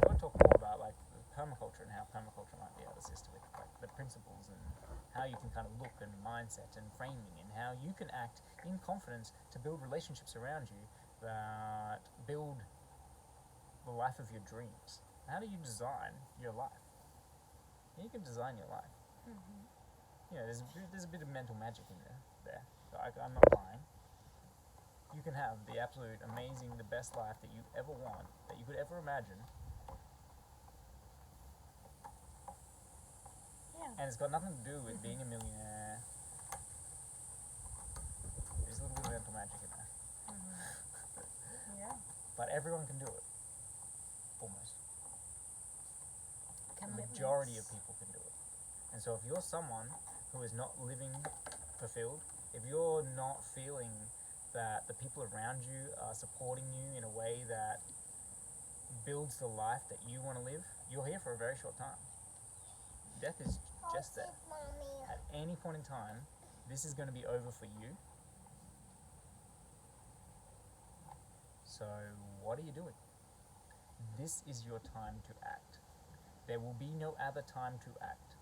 want to talk more about like permaculture and how permaculture might be able to assist with like the principles and how you can kind of look and mindset and framing, and how you can act in confidence to build relationships around you that build the life of your dreams. How do you design your life? You can design your life. there's a bit of mental magic in there. I'm not lying. You can have the absolute amazing, the best life that you ever want, that you could ever imagine, Yeah. and it's got nothing to do with being a millionaire. There's a little bit of mental magic in there. Yeah. But everyone can do it. Almost. The Commitments. majority of people can do it. And so if you're someone who is not living fulfilled, if you're not feeling that the people around you are supporting you in a way that builds the life that you want to live, you're here for a very short time. Death is just there. At any point in time, this is going to be over for you. So what are you doing? This is your time to act. There will be no other time to act.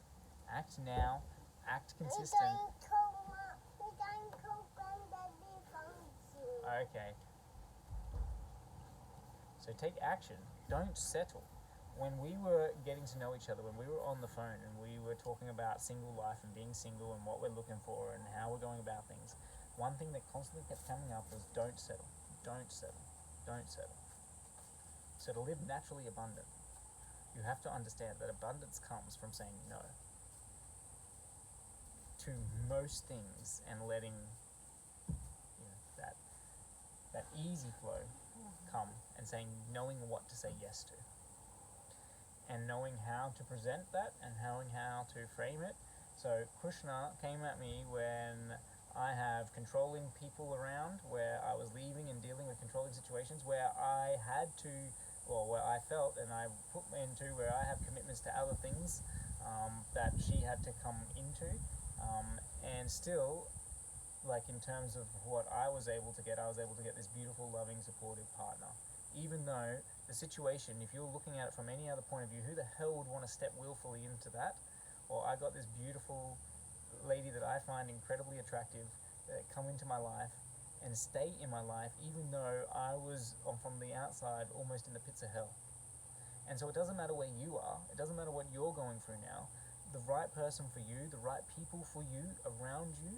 Act now, act consistent. Okay. So take action. Don't settle. When we were getting to know each other, when we were on the phone and we were talking about single life and being single and what we're looking for and how we're going about things, one thing that constantly kept coming up was don't settle, don't settle, don't settle. So to live naturally abundant, you have to understand that abundance comes from saying no to most things and letting that easy flow come, and knowing what to say yes to, and knowing how to present that and knowing how to frame it. So Krishna came at me when I have controlling people around, where I was leaving and dealing with controlling situations, where I had to, or where I felt and I put into where I have commitments to other things that she had to come into, and still, like in terms of what I was able to get this beautiful, loving, supportive partner. Even though the situation, if you're looking at it from any other point of view, who the hell would want to step willfully into that? Or I got this beautiful lady that I find incredibly attractive that come into my life and stay in my life, even though I was from the outside almost in the pits of hell. And so it doesn't matter where you are, it doesn't matter what you're going through now, the right person for you, the right people for you around you,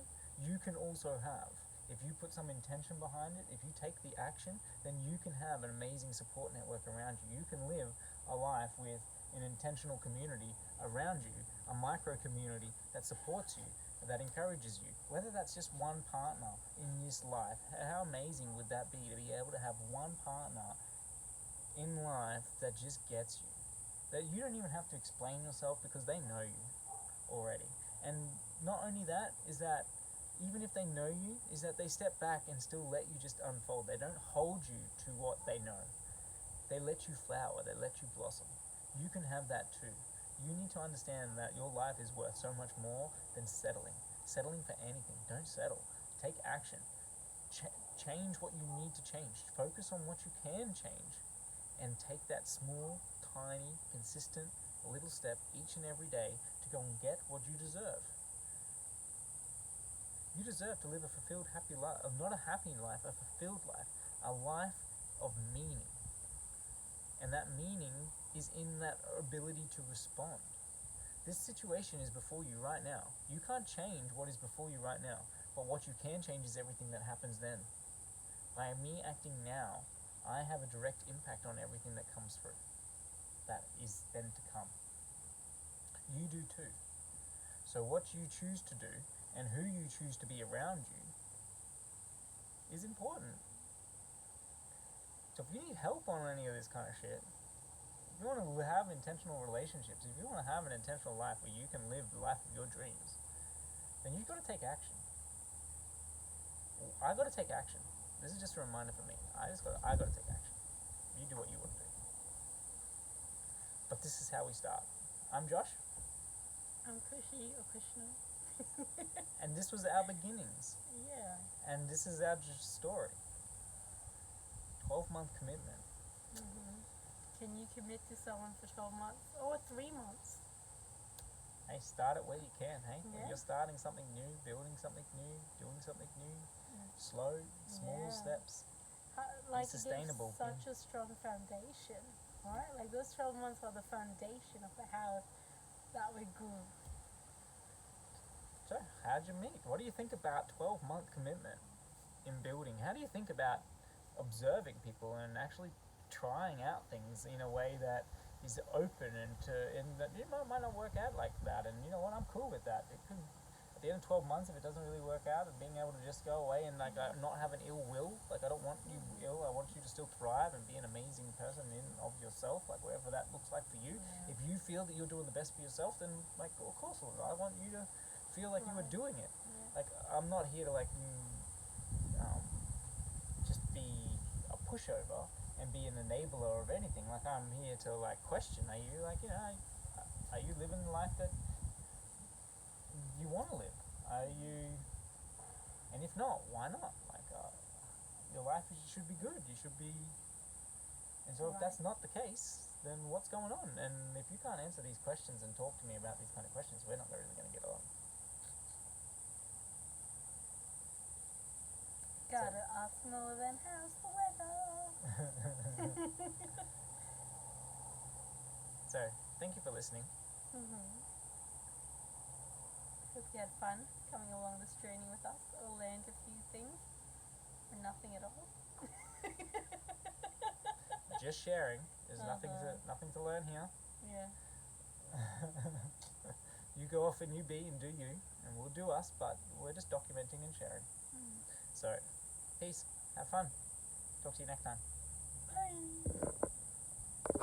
you can also have. If you put some intention behind it, if you take the action, then you can have an amazing support network around you. You can live a life with an intentional community around you, a micro community that supports you, that encourages you. Whether that's just one partner in this life, how amazing would that be to be able to have one partner in life that just gets you? That you don't even have to explain yourself because they know you already. And not only that, is that even if they know you, is that they step back and still let you just unfold. They don't hold you to what they know. They let you flower, they let you blossom. You can have that too. You need to understand that your life is worth so much more than settling. Settling for anything. Don't settle. Take action. Change what you need to change. Focus on what you can change. And take that small, tiny, consistent little step each and every day to go and get what you deserve. You deserve to live a fulfilled, happy life. Not a happy life, a fulfilled life. A life of meaning. And that meaning is in that ability to respond. This situation is before you right now. You can't change what is before you right now. But what you can change is everything that happens then. By me acting now, I have a direct impact on everything that comes through. That is then to come. You do too. So what you choose to do and who you choose to be around you is important. So if you need help on any of this kind of shit, if you want to have intentional relationships, if you want to have an intentional life where you can live the life of your dreams, then you've got to take action. I got to take action. This is just a reminder for me. I got to take action. You do what you want to do. But this is how we start. I'm Josh. I'm Kushi or Krishna. And this was our beginnings. Yeah. And this is our story. 12-month commitment. Can you commit to someone for 12 months or 3 months? Hey, start it where you can, hey? Yeah. When you're starting something new, building something new, doing something new, slow, small steps. Like sustainable. It gives such a strong foundation, right? Like those 12 months are the foundation of the house that we grew. So, how'd you meet? What do you think about 12-month commitment in building? How do you think about observing people and actually trying out things in a way that is open and that might not work out like that, and you know what, I'm cool with that. It could, at the end of 12 months, if it doesn't really work out, and being able to just go away and like not have an ill will, like I don't want you ill, I want you to still thrive and be an amazing person in of yourself, like whatever that looks like for you. Yeah. If you feel that you're doing the best for yourself, then like of course I want you to feel like you were doing it. Yeah. Like I'm not here to like just be a pushover and be an enabler of anything. Like I'm here to like question, are you like, you know, are you living the life that you want to live? Are you, and if not, why not? Like your life should be good, you should be, and so if that's not the case, then what's going on? And if you can't answer these questions and talk to me about these kind of questions, we're not really going to get along. Gotta ask more than how's the weather. So, thank you for listening. Hope you had fun coming along this journey with us, or learned a few things, or nothing at all. Just sharing. There's nothing to learn here. Yeah. You go off and you be and do you, and we'll do us, but we're just documenting and sharing. So, peace. Have fun. Talk to you next time. Bye.